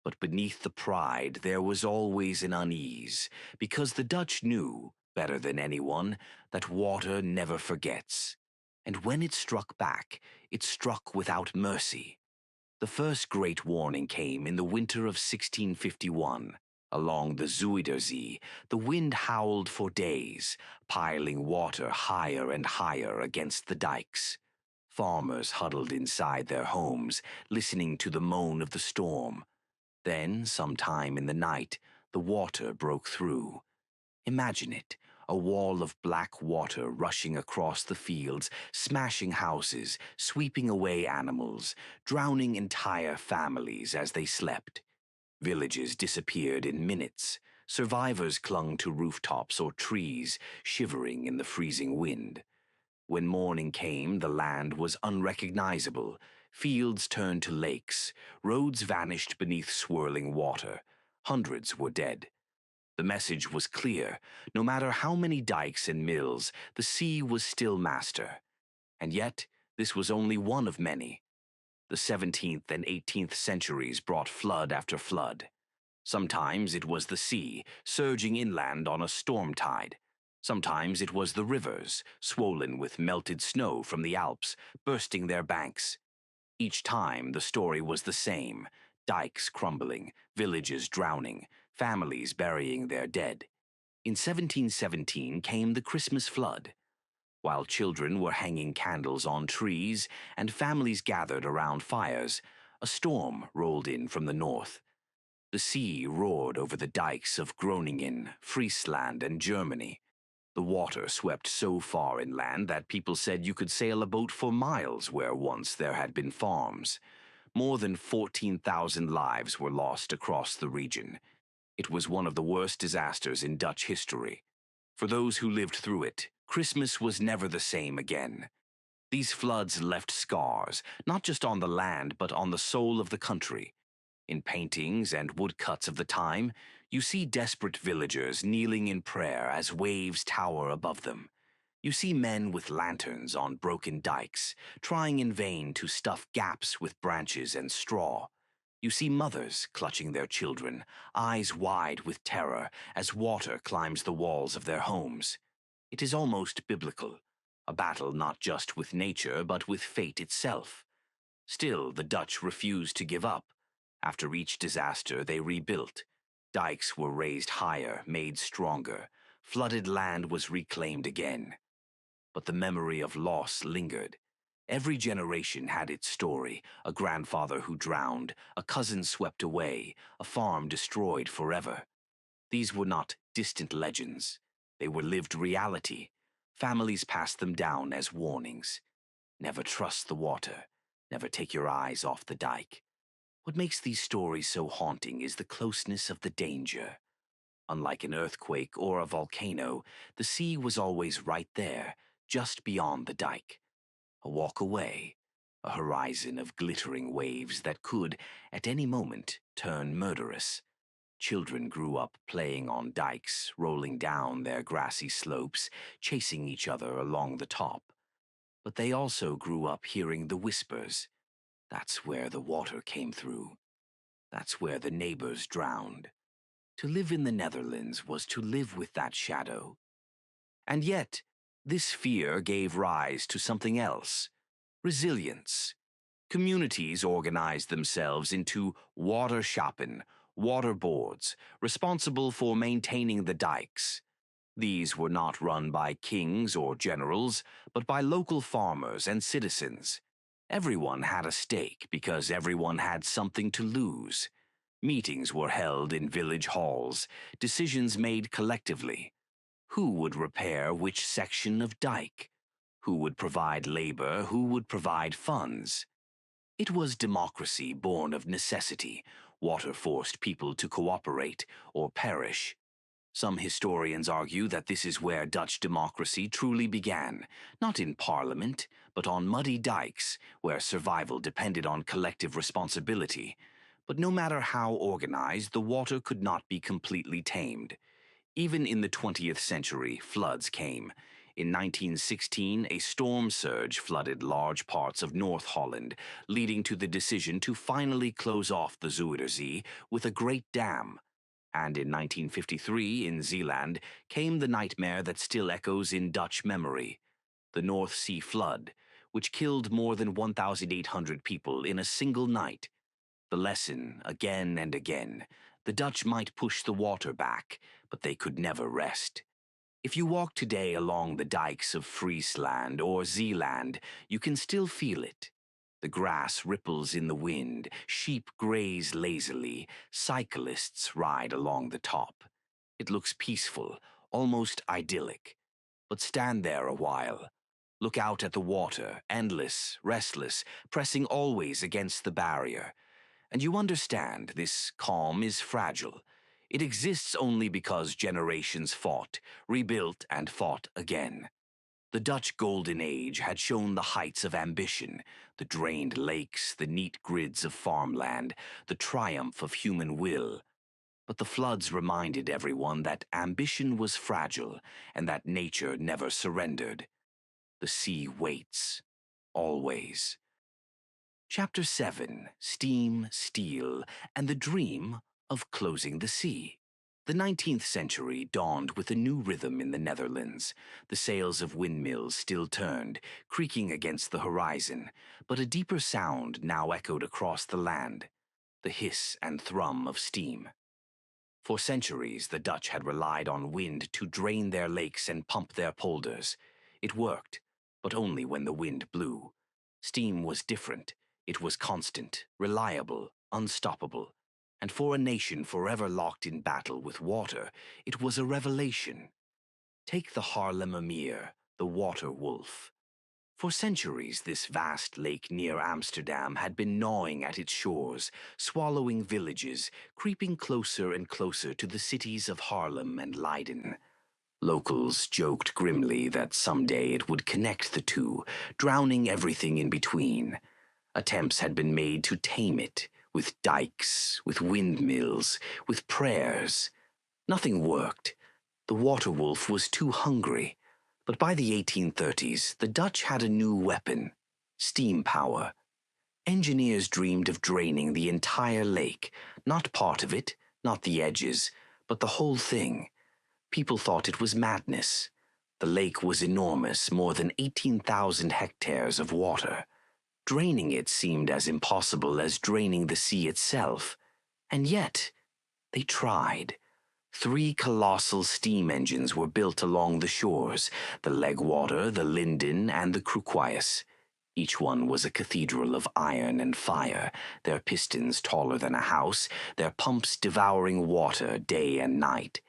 But beneath the pride there was always an unease, because the Dutch knew, better than anyone, that water never forgets. And when it struck back, it struck without mercy. The first great warning came in the winter of 1651. Along the Zuiderzee, the wind howled for days, piling water higher and higher against the dikes. Farmers huddled inside their homes, listening to the moan of the storm. Then, sometime in the night, the water broke through. Imagine it, a wall of black water rushing across the fields, smashing houses, sweeping away animals, drowning entire families as they slept. Villages disappeared in minutes. Survivors clung to rooftops or trees, shivering in the freezing wind. When morning came, the land was unrecognizable. Fields turned to lakes. Roads vanished beneath swirling water. Hundreds were dead. The message was clear. No matter how many dikes and mills, the sea was still master. And yet, this was only one of many. The 17th and 18th centuries brought flood after flood. Sometimes it was the sea, surging inland on a storm tide. Sometimes it was the rivers, swollen with melted snow from the Alps, bursting their banks. Each time the story was the same: dikes crumbling, villages drowning, families burying their dead. In 1717 came the Christmas flood. While children were hanging candles on trees and families gathered around fires, a storm rolled in from the north. The sea roared over the dikes of Groningen, Friesland, and Germany. The water swept so far inland that people said you could sail a boat for miles where once there had been farms. More than 14,000 lives were lost across the region. It was one of the worst disasters in Dutch history. For those who lived through it, Christmas was never the same again. These floods left scars, not just on the land, but on the soul of the country. In paintings and woodcuts of the time, you see desperate villagers kneeling in prayer as waves tower above them. You see men with lanterns on broken dikes, trying in vain to stuff gaps with branches and straw. You see mothers clutching their children, eyes wide with terror as water climbs the walls of their homes. It is almost biblical, a battle not just with nature but with fate itself. Still, the Dutch refused to give up. After each disaster, they rebuilt. Dikes were raised higher, made stronger. Flooded land was reclaimed again. But the memory of loss lingered. Every generation had its story: a grandfather who drowned, a cousin swept away, a farm destroyed forever. These were not distant legends. They were lived reality. Families passed them down as warnings. Never trust the water. Never take your eyes off the dike. What makes these stories so haunting is the closeness of the danger. Unlike an earthquake or a volcano, the sea was always right there, just beyond the dike. A walk away, a horizon of glittering waves that could, at any moment, turn murderous. Children grew up playing on dikes, rolling down their grassy slopes, chasing each other along the top. But they also grew up hearing the whispers. That's where the water came through. That's where the neighbors drowned. To live in the Netherlands was to live with that shadow. And yet, this fear gave rise to something else: resilience. Communities organized themselves into waterschappen, water boards, responsible for maintaining the dikes. These were not run by kings or generals, but by local farmers and citizens. Everyone had a stake because everyone had something to lose. Meetings were held in village halls, decisions made collectively. Who would repair which section of dike? Who would provide labor? Who would provide funds? It was democracy born of necessity. Water forced people to cooperate or perish. Some historians argue that this is where Dutch democracy truly began, not in parliament, but on muddy dikes, where survival depended on collective responsibility. But no matter how organized, the water could not be completely tamed. Even in the 20th century, floods came. In 1916, a storm surge flooded large parts of North Holland, leading to the decision to finally close off the Zuiderzee with a great dam. And in 1953, in Zeeland, came the nightmare that still echoes in Dutch memory: the North Sea flood, which killed more than 1,800 people in a single night. The lesson, again and again: the Dutch might push the water back, but they could never rest. If you walk today along the dikes of Friesland or Zeeland, you can still feel it. The grass ripples in the wind, sheep graze lazily, cyclists ride along the top. It looks peaceful, almost idyllic. But stand there a while. Look out at the water, endless, restless, pressing always against the barrier. And you understand this calm is fragile. It exists only because generations fought, rebuilt, and fought again. The Dutch Golden Age had shown the heights of ambition, the drained lakes, the neat grids of farmland, the triumph of human will. But the floods reminded everyone that ambition was fragile and that nature never surrendered. The sea waits, always. Chapter 7, Steam, Steel, and the Dream of Closing the Sea. The 19th century dawned with a new rhythm in the Netherlands. The sails of windmills still turned, creaking against the horizon, but a deeper sound now echoed across the land, the hiss and thrum of steam. For centuries, the Dutch had relied on wind to drain their lakes and pump their polders. It worked, but only when the wind blew. Steam was different. It was constant, reliable, unstoppable. And for a nation forever locked in battle with water, it was a revelation. Take the Haarlemmermeer, the water wolf. For centuries, this vast lake near Amsterdam had been gnawing at its shores, swallowing villages, creeping closer and closer to the cities of Haarlem and Leiden. Locals joked grimly that someday it would connect the two, drowning everything in between. Attempts had been made to tame it, with dikes, with windmills, with prayers. Nothing worked. The water wolf was too hungry. But by the 1830s, the Dutch had a new weapon: steam power. Engineers dreamed of draining the entire lake, not part of it, not the edges, but the whole thing. People thought it was madness. The lake was enormous, more than 18,000 hectares of water. Draining it seemed as impossible as draining the sea itself. And yet, they tried. 3 colossal steam engines were built along the shores: the Legwater, the Linden, and the Cruquius. Each one was a cathedral of iron and fire, their pistons taller than a house, their pumps devouring water day and night.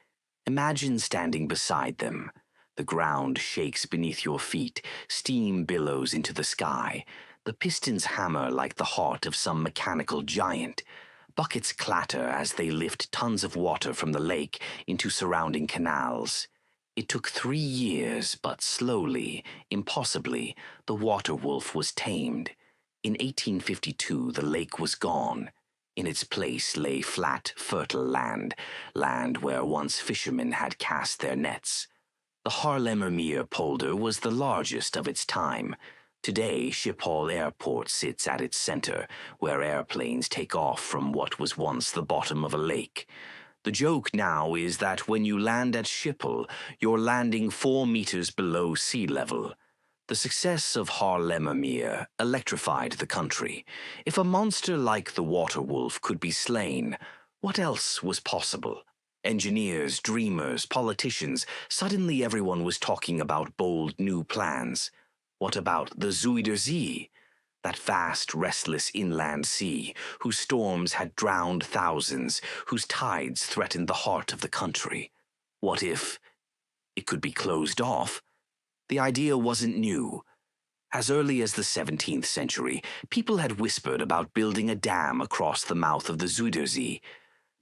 Imagine standing beside them. The ground shakes beneath your feet, steam billows into the sky. The pistons hammer like the heart of some mechanical giant. Buckets clatter as they lift tons of water from the lake into surrounding canals. It took 3 years, but slowly, impossibly, the water wolf was tamed. In 1852, the lake was gone. In its place lay flat, fertile land, land where once fishermen had cast their nets. The Haarlemmermeer polder was the largest of its time. Today, Schiphol Airport sits at its center, where airplanes take off from what was once the bottom of a lake. The joke now is that when you land at Schiphol, you're landing 4 meters below sea level. The success of Haarlemmermeer electrified the country. If a monster like the water wolf could be slain, what else was possible? Engineers, dreamers, politicians, suddenly everyone was talking about bold new plans. What about the Zuiderzee? That vast, restless inland sea, whose storms had drowned thousands, whose tides threatened the heart of the country. What if it could be closed off? The idea wasn't new. As early as the 17th century, people had whispered about building a dam across the mouth of the Zuiderzee.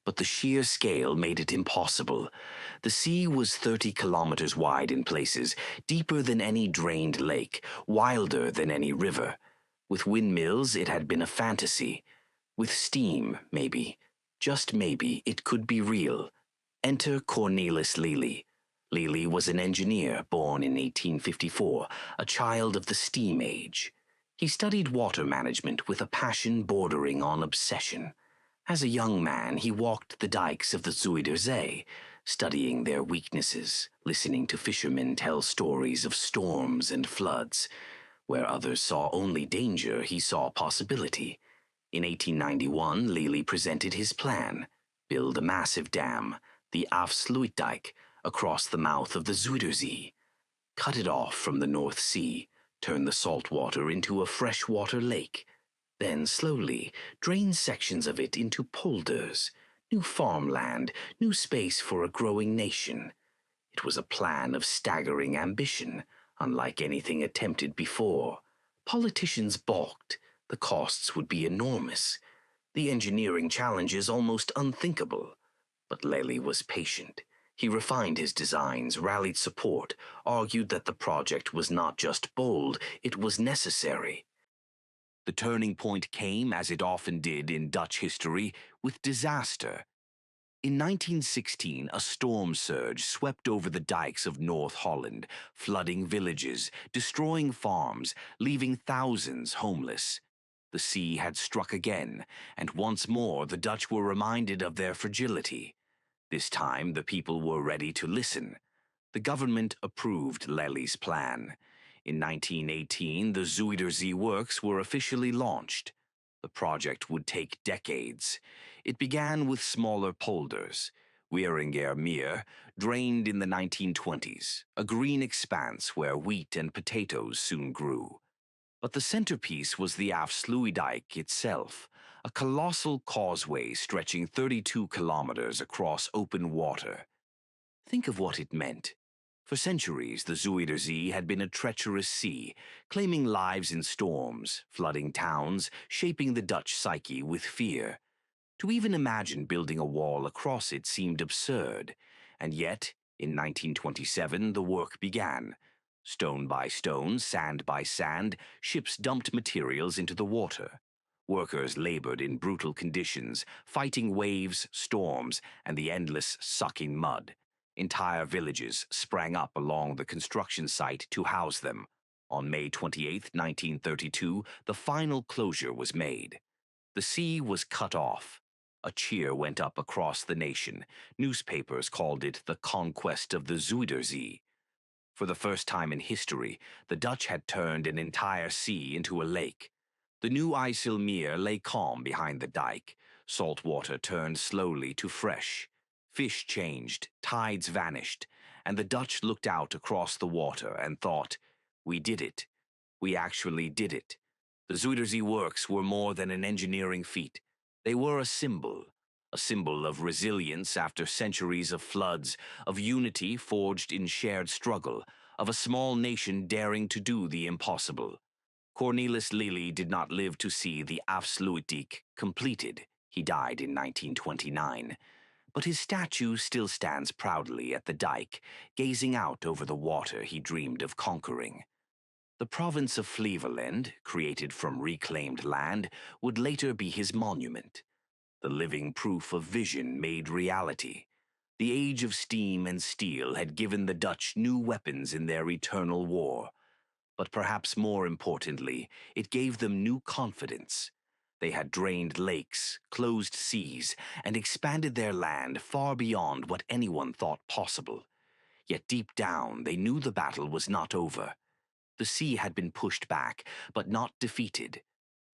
But the sheer scale made it impossible. The sea was 30 kilometers wide in places, deeper than any drained lake, wilder than any river. With windmills, it had been a fantasy. With steam, maybe, just maybe, it could be real. Enter Cornelis Lely. Lely was an engineer born in 1854, a child of the steam age. He studied water management with a passion bordering on obsession. As a young man, he walked the dikes of the Zuiderzee, studying their weaknesses, listening to fishermen tell stories of storms and floods. Where others saw only danger, he saw possibility. In 1891, Lely presented his plan: build a massive dam, the Afsluitdijk, across the mouth of the Zuiderzee. Cut it off from the North Sea, turn the salt water into a freshwater lake. Then, slowly, drain sections of it into polders, new farmland, new space for a growing nation. It was a plan of staggering ambition, unlike anything attempted before. Politicians balked. The costs would be enormous. The engineering challenges almost unthinkable. But Lely was patient. He refined his designs, rallied support, argued that the project was not just bold, it was necessary. The turning point came, as it often did in Dutch history, with disaster. In 1916, a storm surge swept over the dikes of North Holland, flooding villages, destroying farms, leaving thousands homeless. The sea had struck again, and once more the Dutch were reminded of their fragility. This time the people were ready to listen. The government approved Lely's plan. In 1918, the Zuiderzee works were officially launched. The project would take decades. It began with smaller polders. Wieringermeer Meer drained in the 1920s, a green expanse where wheat and potatoes soon grew. But the centerpiece was the Afsluitdijk itself, a colossal causeway stretching 32 kilometers across open water. Think of what it meant. For centuries, the Zuiderzee had been a treacherous sea, claiming lives in storms, flooding towns, shaping the Dutch psyche with fear. To even imagine building a wall across it seemed absurd, and yet, in 1927, the work began. Stone by stone, sand by sand, ships dumped materials into the water. Workers labored in brutal conditions, fighting waves, storms, and the endless sucking mud. Entire villages sprang up along the construction site to house them. On May 28, 1932, the final closure was made. The sea was cut off. A cheer went up across the nation. Newspapers called it the conquest of the Zuiderzee. For the first time in history, the Dutch had turned an entire sea into a lake. The new IJsselmeer lay calm behind the dike. Salt water turned slowly to fresh. Fish changed, tides vanished, and the Dutch looked out across the water and thought, "We did it. We actually did it." The Zuiderzee works were more than an engineering feat. They were a symbol of resilience after centuries of floods, of unity forged in shared struggle, of a small nation daring to do the impossible. Cornelis Lely did not live to see the Afsluitdijk completed. He died in 1929. But his statue still stands proudly at the dike, gazing out over the water he dreamed of conquering. The province of Flevoland, created from reclaimed land, would later be his monument. The living proof of vision made reality. The age of steam and steel had given the Dutch new weapons in their eternal war. But perhaps more importantly, it gave them new confidence. They had drained lakes, closed seas, and expanded their land far beyond what anyone thought possible. Yet deep down, they knew the battle was not over. The sea had been pushed back, but not defeated.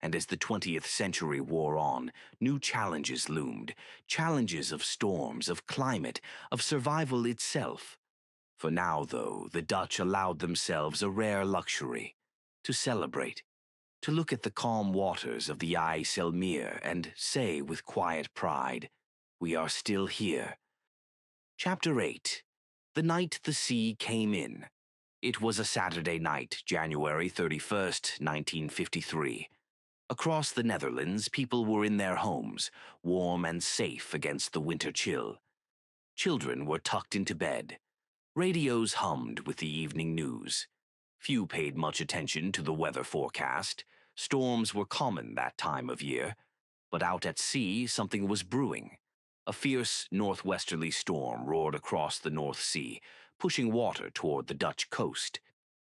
And as the 20th century wore on, new challenges loomed, challenges of storms, of climate, of survival itself. For now, though, the Dutch allowed themselves a rare luxury: to celebrate, to look at the calm waters of the IJsselmeer and say with quiet pride, "We are still here." Chapter 8. The Night the Sea Came In. It was a Saturday night, January 31st, 1953. Across the Netherlands, people were in their homes, warm and safe against the winter chill. Children were tucked into bed. Radios hummed with the evening news. Few paid much attention to the weather forecast. Storms were common that time of year. But out at sea, something was brewing. A fierce northwesterly storm roared across the North Sea, pushing water toward the Dutch coast.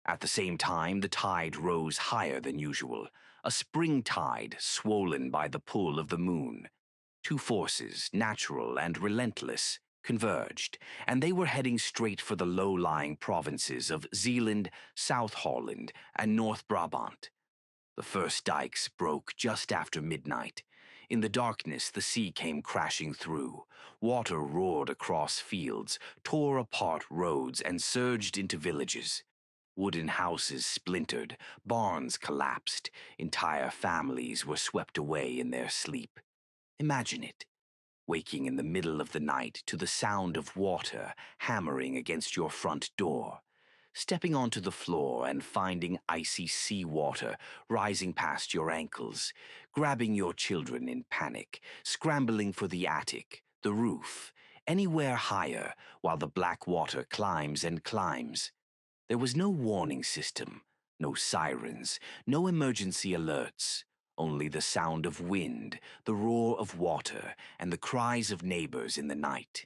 At the same time, the tide rose higher than usual, a spring tide swollen by the pull of the moon. Two forces, natural and relentless, converged, and they were heading straight for the low-lying provinces of Zeeland, South Holland, and North Brabant. The first dikes broke just after midnight. In the darkness, the sea came crashing through. Water roared across fields, tore apart roads, and surged into villages. Wooden houses splintered, barns collapsed, entire families were swept away in their sleep. Imagine it. waking in the middle of the night to the sound of water hammering against your front door, stepping onto the floor and finding icy seawater rising past your ankles, grabbing your children in panic, scrambling for the attic, the roof, anywhere higher while the black water climbs and climbs. There was no warning system, no sirens, no emergency alerts, only the sound of wind, the roar of water, and the cries of neighbors in the night.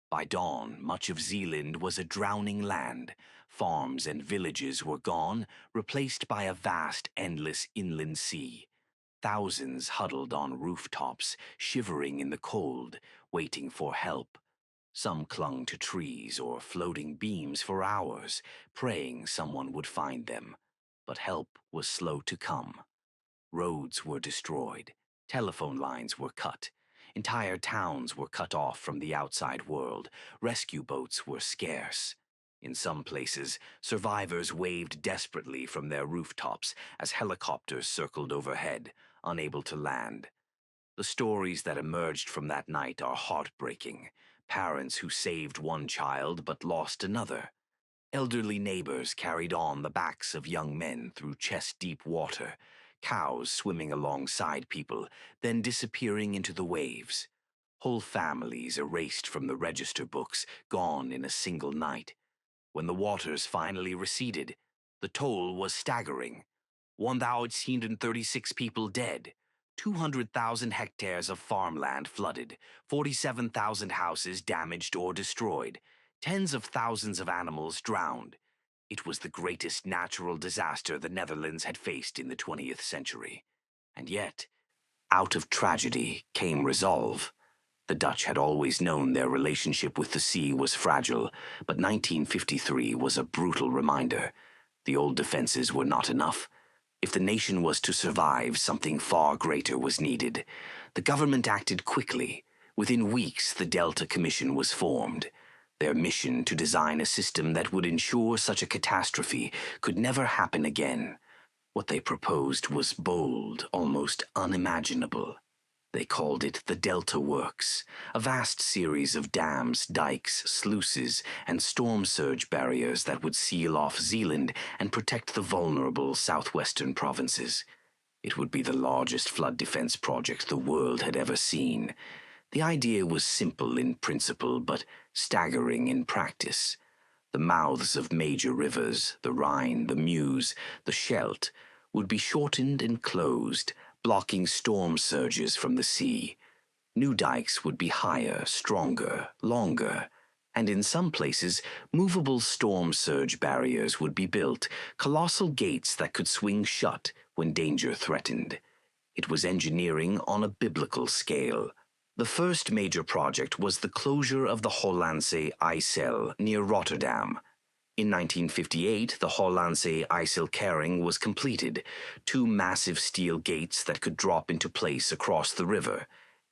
By dawn, much of Zealand was a drowning land. Farms and villages were gone, replaced by a vast, endless inland sea. Thousands huddled on rooftops, shivering in the cold, waiting for help. Some clung to trees or floating beams for hours, praying someone would find them. But help was slow to come. Roads were destroyed. Telephone lines were cut. Entire towns were cut off from the outside world. Rescue boats were scarce. In some places, survivors waved desperately from their rooftops as helicopters circled overhead, unable to land. The stories that emerged from that night are heartbreaking. Parents who saved one child but lost another. Elderly neighbors carried on the backs of young men through chest-deep water. Cows swimming alongside people, then disappearing into the waves. Whole families erased from the register books, gone in a single night. When the waters finally receded, the toll was staggering. 1,036 people dead, 200,000 hectares of farmland flooded, 47,000 houses damaged or destroyed, tens of thousands of animals drowned. It was the greatest natural disaster the Netherlands had faced in the 20th century. And yet, out of tragedy came resolve. The Dutch had always known their relationship with the sea was fragile, but 1953 was a brutal reminder. The old defenses were not enough. If the nation was to survive, something far greater was needed. The government acted quickly. Within weeks, the Delta Commission was formed. Their mission to design a system that would ensure such a catastrophe could never happen again. What they proposed was bold, almost unimaginable. They called it the Delta Works, a vast series of dams, dikes, sluices, and storm surge barriers that would seal off Zealand and protect the vulnerable southwestern provinces. It would be the largest flood defense project the world had ever seen. The idea was simple in principle, but staggering in practice. The mouths of major rivers, the Rhine, the Meuse, the Scheldt, would be shortened and closed, blocking storm surges from the sea. New dikes would be higher, stronger, longer, and in some places, movable storm surge barriers would be built, colossal gates that could swing shut when danger threatened. It was engineering on a biblical scale. The first major project was the closure of the Hollandse IJssel near Rotterdam. In 1958, the Hollandse IJsselkering was completed, two massive steel gates that could drop into place across the river.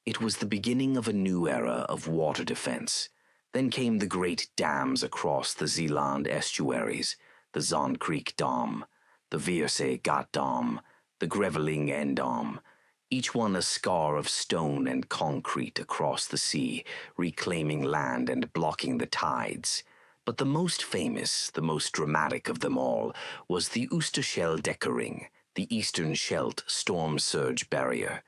It was the beginning of a new era of water defense. Then came the great dams across the Zeeland estuaries, the Zandkreek Dam, the Veerse Gat Dam, the Greveling Endam, each one a scar of stone and concrete across the sea, reclaiming land and blocking the tides. But the most famous, the most dramatic of them all, was the Oosterscheldekering, the Eastern Scheldt storm surge barrier.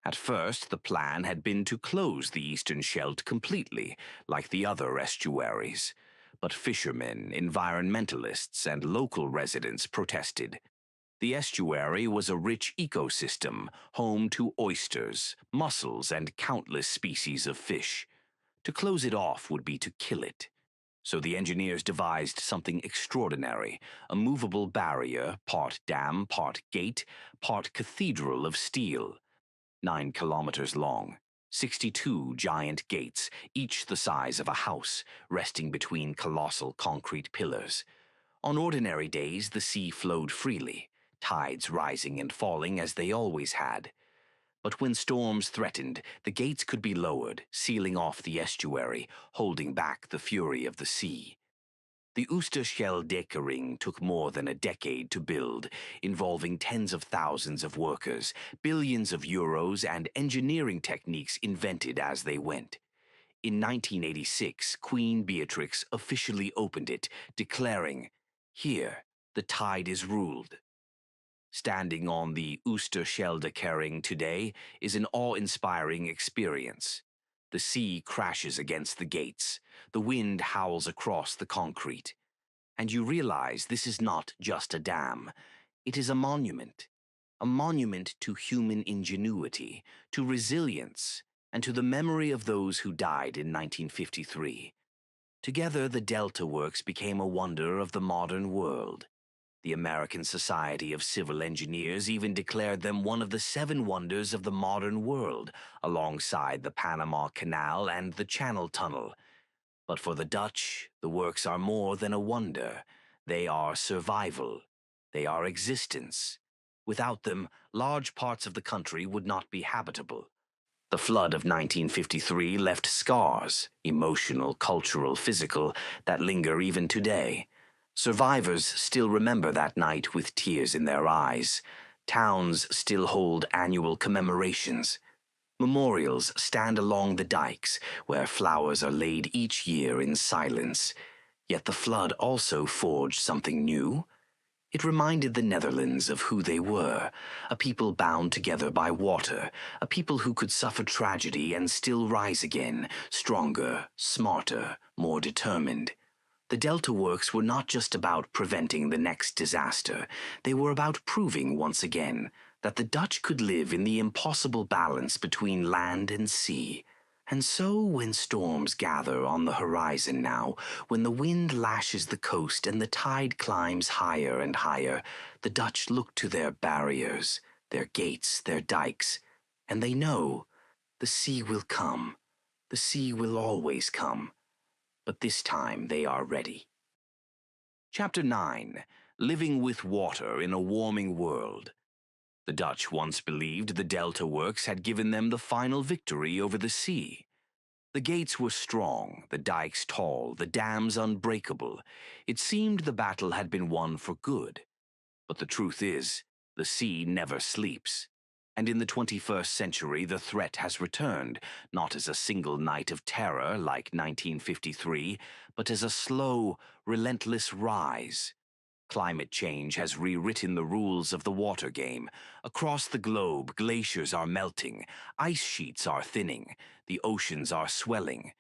At first, the plan had been to close the Eastern Scheldt completely, like the other estuaries. But fishermen, environmentalists, and local residents protested. The estuary was a rich ecosystem, home to oysters, mussels, and countless species of fish. To close it off would be to kill it. So the engineers devised something extraordinary, a movable barrier, part dam, part gate, part cathedral of steel. 9 kilometers long, 62 giant gates, each the size of a house, resting between colossal concrete pillars. On ordinary days, the sea flowed freely, tides rising and falling as they always had. But when storms threatened, the gates could be lowered, sealing off the estuary, holding back the fury of the sea. The Oosterscheldekering took more than a decade to build, involving tens of thousands of workers, billions of euros, and engineering techniques invented as they went. In 1986, Queen Beatrix officially opened it, declaring, "Here, the tide is ruled." Standing on the Oosterscheldekering today is an awe-inspiring experience. The sea crashes against the gates, the wind howls across the concrete, and you realize this is not just a dam. It is a monument to human ingenuity, to resilience, and to the memory of those who died in 1953. Together, the Delta Works became a wonder of the modern world. The American Society of Civil Engineers even declared them one of the 7 wonders of the modern world, alongside the Panama Canal and the Channel Tunnel. But for the Dutch, the works are more than a wonder. They are survival. They are existence. Without them, large parts of the country would not be habitable. The flood of 1953 left scars, emotional, cultural, physical, that linger even today. Survivors still remember that night with tears in their eyes. Towns still hold annual commemorations. Memorials stand along the dikes, where flowers are laid each year in silence. Yet the flood also forged something new. It reminded the Netherlands of who they were, a people bound together by water, a people who could suffer tragedy and still rise again, stronger, smarter, more determined. The Delta Works were not just about preventing the next disaster. They were about proving once again that the Dutch could live in the impossible balance between land and sea. And so when storms gather on the horizon now, when the wind lashes the coast and the tide climbs higher and higher, the Dutch look to their barriers, their gates, their dikes, and they know the sea will come. The sea will always come. But this time they are ready. Chapter 9. Living with Water in a Warming World. The Dutch once believed the Delta Works had given them the final victory over the sea. The gates were strong, the dikes tall, the dams unbreakable. It seemed the battle had been won for good. But the truth is, the sea never sleeps. And in the 21st century, the threat has returned, not as a single night of terror like 1953, but as a slow, relentless rise. Climate change has rewritten the rules of the water game. Across the globe, glaciers are melting, ice sheets are thinning, the oceans are swelling.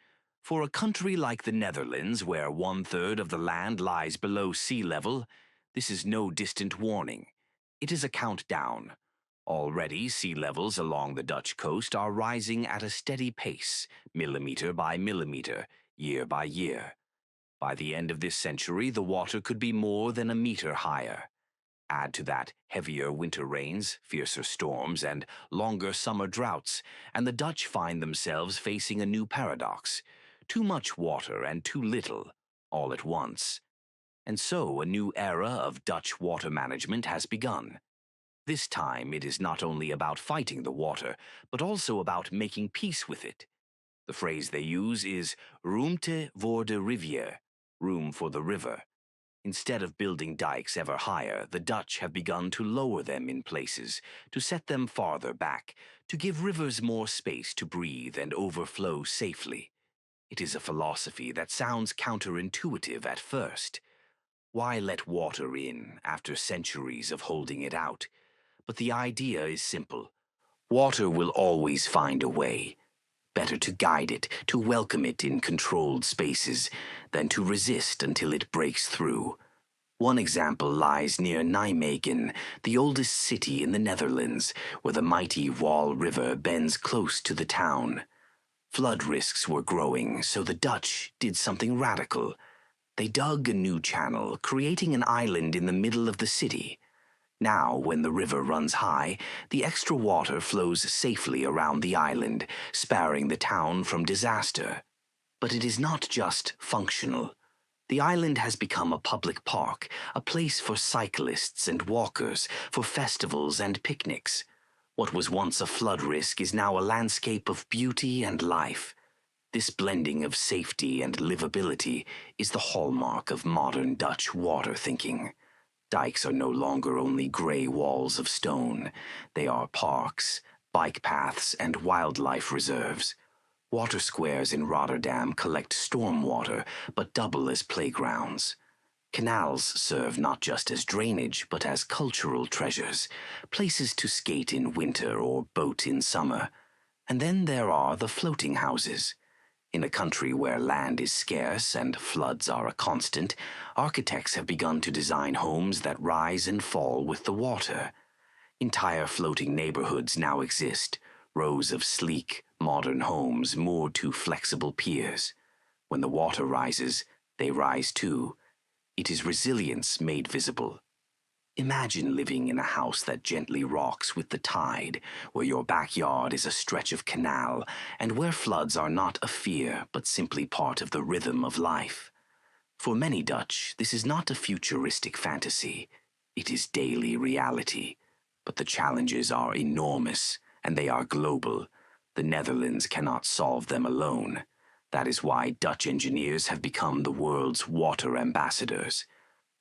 For a country like the Netherlands, where 1/3 of the land lies below sea level, this is no distant warning. It is a countdown. Already, sea levels along the Dutch coast are rising at a steady pace, millimeter by millimeter, year by year. By the end of this century, the water could be more than a meter higher. Add to that heavier winter rains, fiercer storms, and longer summer droughts, and the Dutch find themselves facing a new paradox: too much water and too little, all at once. And so a new era of Dutch water management has begun. This time it is not only about fighting the water, but also about making peace with it. The phrase they use is ruimte voor de rivier, room for the river. Instead of building dikes ever higher, the Dutch have begun to lower them in places, to set them farther back, to give rivers more space to breathe and overflow safely. It is a philosophy that sounds counterintuitive at first. Why let water in after centuries of holding it out? But the idea is simple. Water will always find a way. Better to guide it, to welcome it in controlled spaces, than to resist until it breaks through. One example lies near Nijmegen, the oldest city in the Netherlands, where the mighty Waal River bends close to the town. Flood risks were growing, so the Dutch did something radical. They dug a new channel, creating an island in the middle of the city. Now, when the river runs high, the extra water flows safely around the island, sparing the town from disaster. But it is not just functional. The island has become a public park, a place for cyclists and walkers, for festivals and picnics. What was once a flood risk is now a landscape of beauty and life. This blending of safety and livability is the hallmark of modern Dutch water thinking. Dikes are no longer only gray walls of stone. They are parks, bike paths, and wildlife reserves. Water squares in Rotterdam collect storm water, but double as playgrounds. Canals serve not just as drainage, but as cultural treasures, places to skate in winter or boat in summer. And then there are the floating houses. In a country where land is scarce and floods are a constant, architects have begun to design homes that rise and fall with the water. Entire floating neighborhoods now exist, rows of sleek, modern homes moored to flexible piers. When the water rises, they rise too. It is resilience made visible. Imagine living in a house that gently rocks with the tide, where your backyard is a stretch of canal, and where floods are not a fear, but simply part of the rhythm of life. For many Dutch, this is not a futuristic fantasy. It is daily reality. But the challenges are enormous, and they are global. The Netherlands cannot solve them alone. That is why Dutch engineers have become the world's water ambassadors.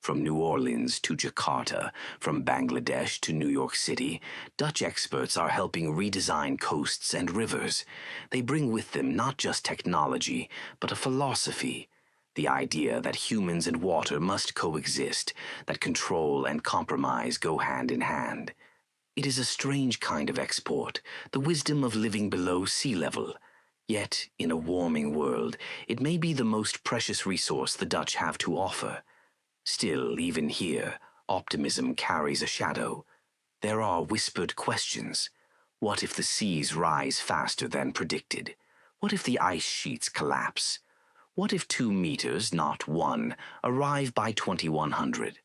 From New Orleans to Jakarta, from Bangladesh to New York City, Dutch experts are helping redesign coasts and rivers. They bring with them not just technology, but a philosophy. The idea that humans and water must coexist, that control and compromise go hand in hand. It is a strange kind of export, the wisdom of living below sea level. Yet, in a warming world, it may be the most precious resource the Dutch have to offer. Still, even here, optimism carries a shadow. There are whispered questions. What if the seas rise faster than predicted? What if the ice sheets collapse? What if 2 meters, not 1, arrive by 2100?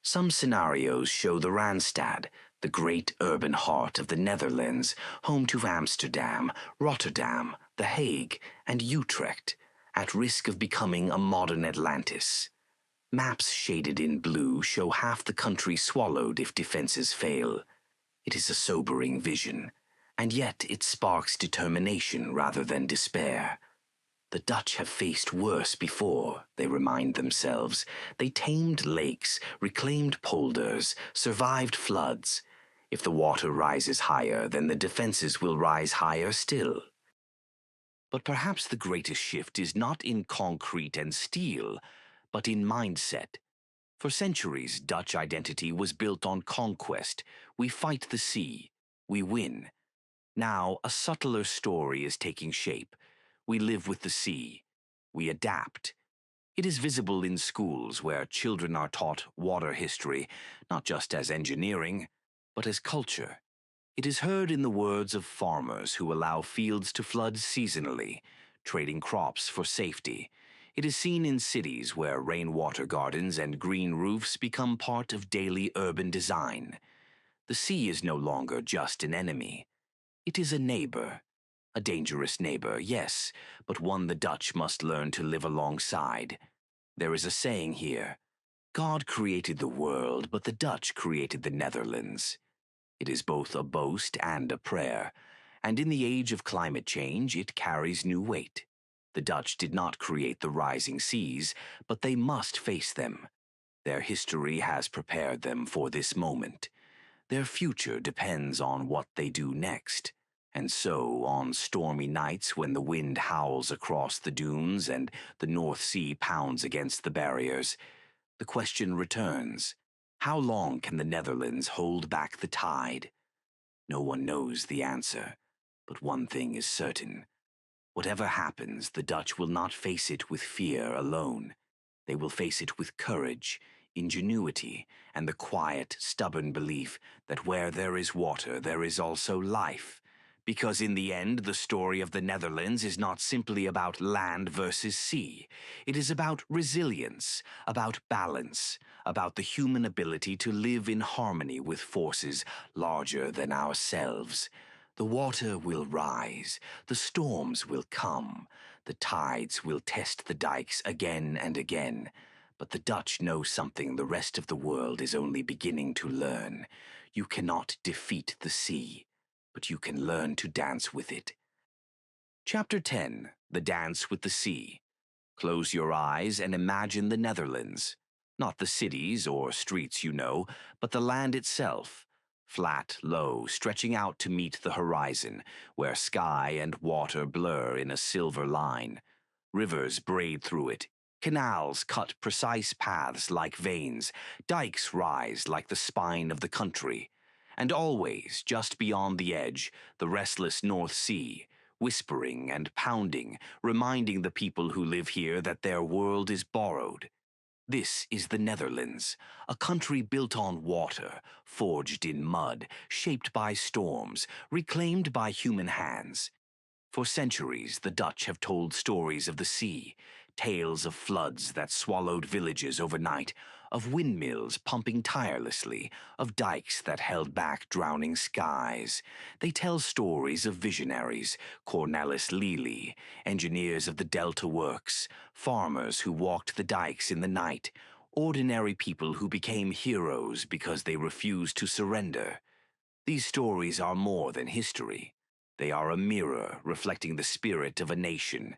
Some scenarios show the Randstad, the great urban heart of the Netherlands, home to Amsterdam, Rotterdam, The Hague, and Utrecht, at risk of becoming a modern Atlantis. Maps shaded in blue show half the country swallowed if defenses fail. It is a sobering vision, and yet it sparks determination rather than despair. The Dutch have faced worse before, they remind themselves. They tamed lakes, reclaimed polders, survived floods. If the water rises higher, then the defenses will rise higher still. But perhaps the greatest shift is not in concrete and steel, but in mindset. For centuries, Dutch identity was built on conquest. We fight the sea. We win. Now, a subtler story is taking shape. We live with the sea. We adapt. It is visible in schools where children are taught water history, not just as engineering, but as culture. It is heard in the words of farmers who allow fields to flood seasonally, trading crops for safety. It is seen in cities where rainwater gardens and green roofs become part of daily urban design. The sea is no longer just an enemy. It is a neighbor. A dangerous neighbor, yes, but one the Dutch must learn to live alongside. There is a saying here: God created the world, but the Dutch created the Netherlands. It is both a boast and a prayer, and in the age of climate change, it carries new weight. The Dutch did not create the rising seas, but they must face them. Their history has prepared them for this moment. Their future depends on what they do next. And so, on stormy nights when the wind howls across the dunes and the North Sea pounds against the barriers, the question returns: how long can the Netherlands hold back the tide? No one knows the answer, but one thing is certain. Whatever happens, the Dutch will not face it with fear alone. They will face it with courage, ingenuity, and the quiet, stubborn belief that where there is water, there is also life. Because in the end, the story of the Netherlands is not simply about land versus sea. It is about resilience, about balance, about the human ability to live in harmony with forces larger than ourselves. The water will rise, the storms will come, the tides will test the dikes again and again. But the Dutch know something the rest of the world is only beginning to learn. You cannot defeat the sea, but you can learn to dance with it. Chapter 10. The Dance with the Sea. Close your eyes and imagine the Netherlands. Not the cities or streets you know, but the land itself. Flat, low, stretching out to meet the horizon, where sky and water blur in a silver line. Rivers braid through it. Canals cut precise paths like veins. Dikes rise like the spine of the country. And always, just beyond the edge, the restless North Sea, whispering and pounding, reminding the people who live here that their world is borrowed. This is the Netherlands, a country built on water, forged in mud, shaped by storms, reclaimed by human hands. For centuries, the Dutch have told stories of the sea, tales of floods that swallowed villages overnight, of windmills pumping tirelessly, of dikes that held back drowning skies. They tell stories of visionaries, Cornelis Lely, engineers of the Delta Works, farmers who walked the dikes in the night, ordinary people who became heroes because they refused to surrender. These stories are more than history. They are a mirror reflecting the spirit of a nation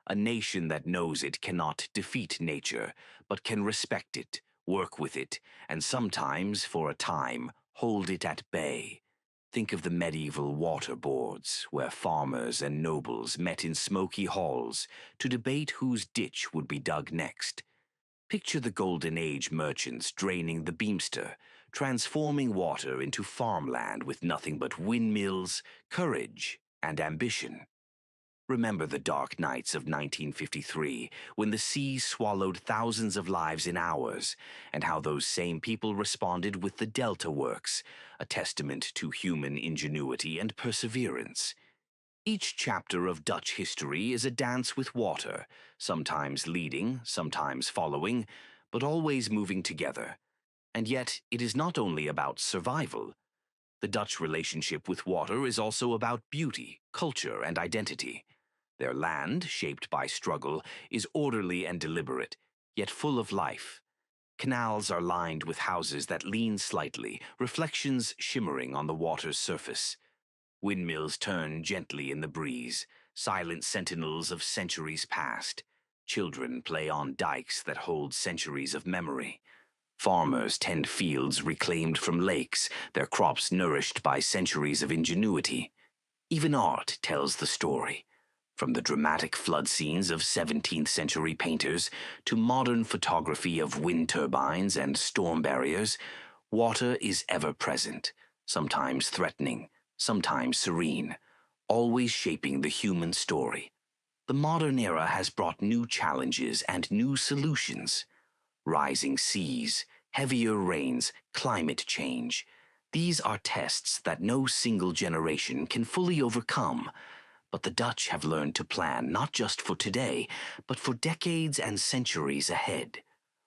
that knows it cannot defeat nature, but can respect it, work with it, and sometimes, for a time, hold it at bay. Think of the medieval water boards, where farmers and nobles met in smoky halls to debate whose ditch would be dug next. Picture the Golden Age merchants draining the Beemster, transforming water into farmland with nothing but windmills, courage, and ambition. Remember the dark nights of 1953, when the sea swallowed thousands of lives in hours, and how those same people responded with the Delta Works, a testament to human ingenuity and perseverance. Each chapter of Dutch history is a dance with water, sometimes leading, sometimes following, but always moving together. And yet, it is not only about survival. The Dutch relationship with water is also about beauty, culture, and identity. Their land, shaped by struggle, is orderly and deliberate, yet full of life. Canals are lined with houses that lean slightly, reflections shimmering on the water's surface. Windmills turn gently in the breeze, silent sentinels of centuries past. Children play on dikes that hold centuries of memory. Farmers tend fields reclaimed from lakes, their crops nourished by centuries of ingenuity. Even art tells the story. From the dramatic flood scenes of 17th century painters to modern photography of wind turbines and storm barriers, water is ever present, sometimes threatening, sometimes serene, always shaping the human story. The modern era has brought new challenges and new solutions. Rising seas, heavier rains, climate change. These are tests that no single generation can fully overcome. But the Dutch have learned to plan not just for today, but for decades and centuries ahead.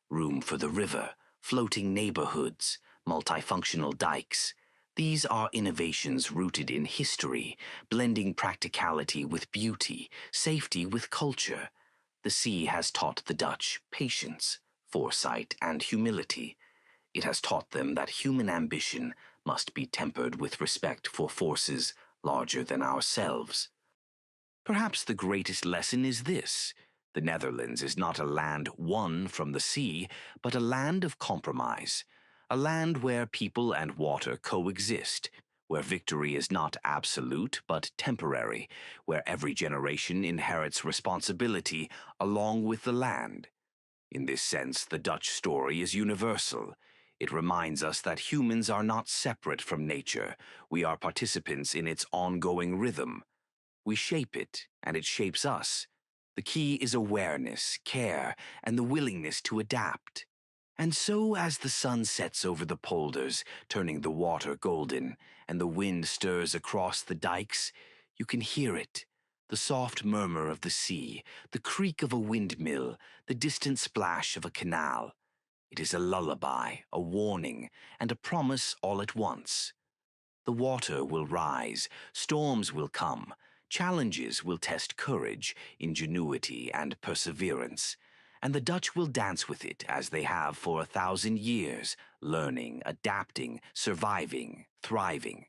Room for the river, floating neighborhoods, multifunctional dikes. These are innovations rooted in history, blending practicality with beauty, safety with culture. The sea has taught the Dutch patience, foresight, and humility. It has taught them that human ambition must be tempered with respect for forces larger than ourselves. Perhaps the greatest lesson is this: the Netherlands is not a land won from the sea, but a land of compromise, a land where people and water coexist, where victory is not absolute but temporary, where every generation inherits responsibility along with the land. In this sense, the Dutch story is universal. It reminds us that humans are not separate from nature. We are participants in its ongoing rhythm. We shape it, and it shapes us. The key is awareness, care, and the willingness to adapt. And so, as the sun sets over the polders, turning the water golden, and the wind stirs across the dikes, you can hear it. The soft murmur of the sea, the creak of a windmill, the distant splash of a canal. It is a lullaby, a warning, and a promise all at once. The water will rise, storms will come, challenges will test courage, ingenuity, and perseverance, and the Dutch will dance with it as they have for 1,000 years, learning, adapting, surviving, thriving.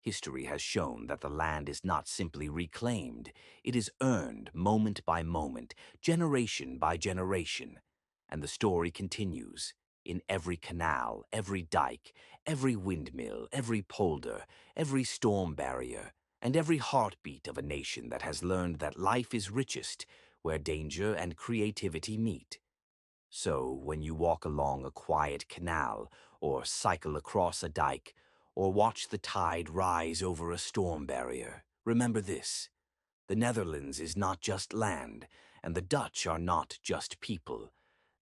History has shown that the land is not simply reclaimed, it is earned moment by moment, generation by generation. And the story continues. In every canal, every dike, every windmill, every polder, every storm barrier, and every heartbeat of a nation that has learned that life is richest where danger and creativity meet. So, when you walk along a quiet canal, or cycle across a dike, or watch the tide rise over a storm barrier, remember this. The Netherlands is not just land, and the Dutch are not just people.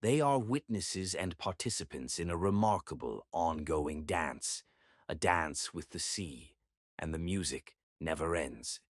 They are witnesses and participants in a remarkable, ongoing dance, a dance with the sea, and the music never ends.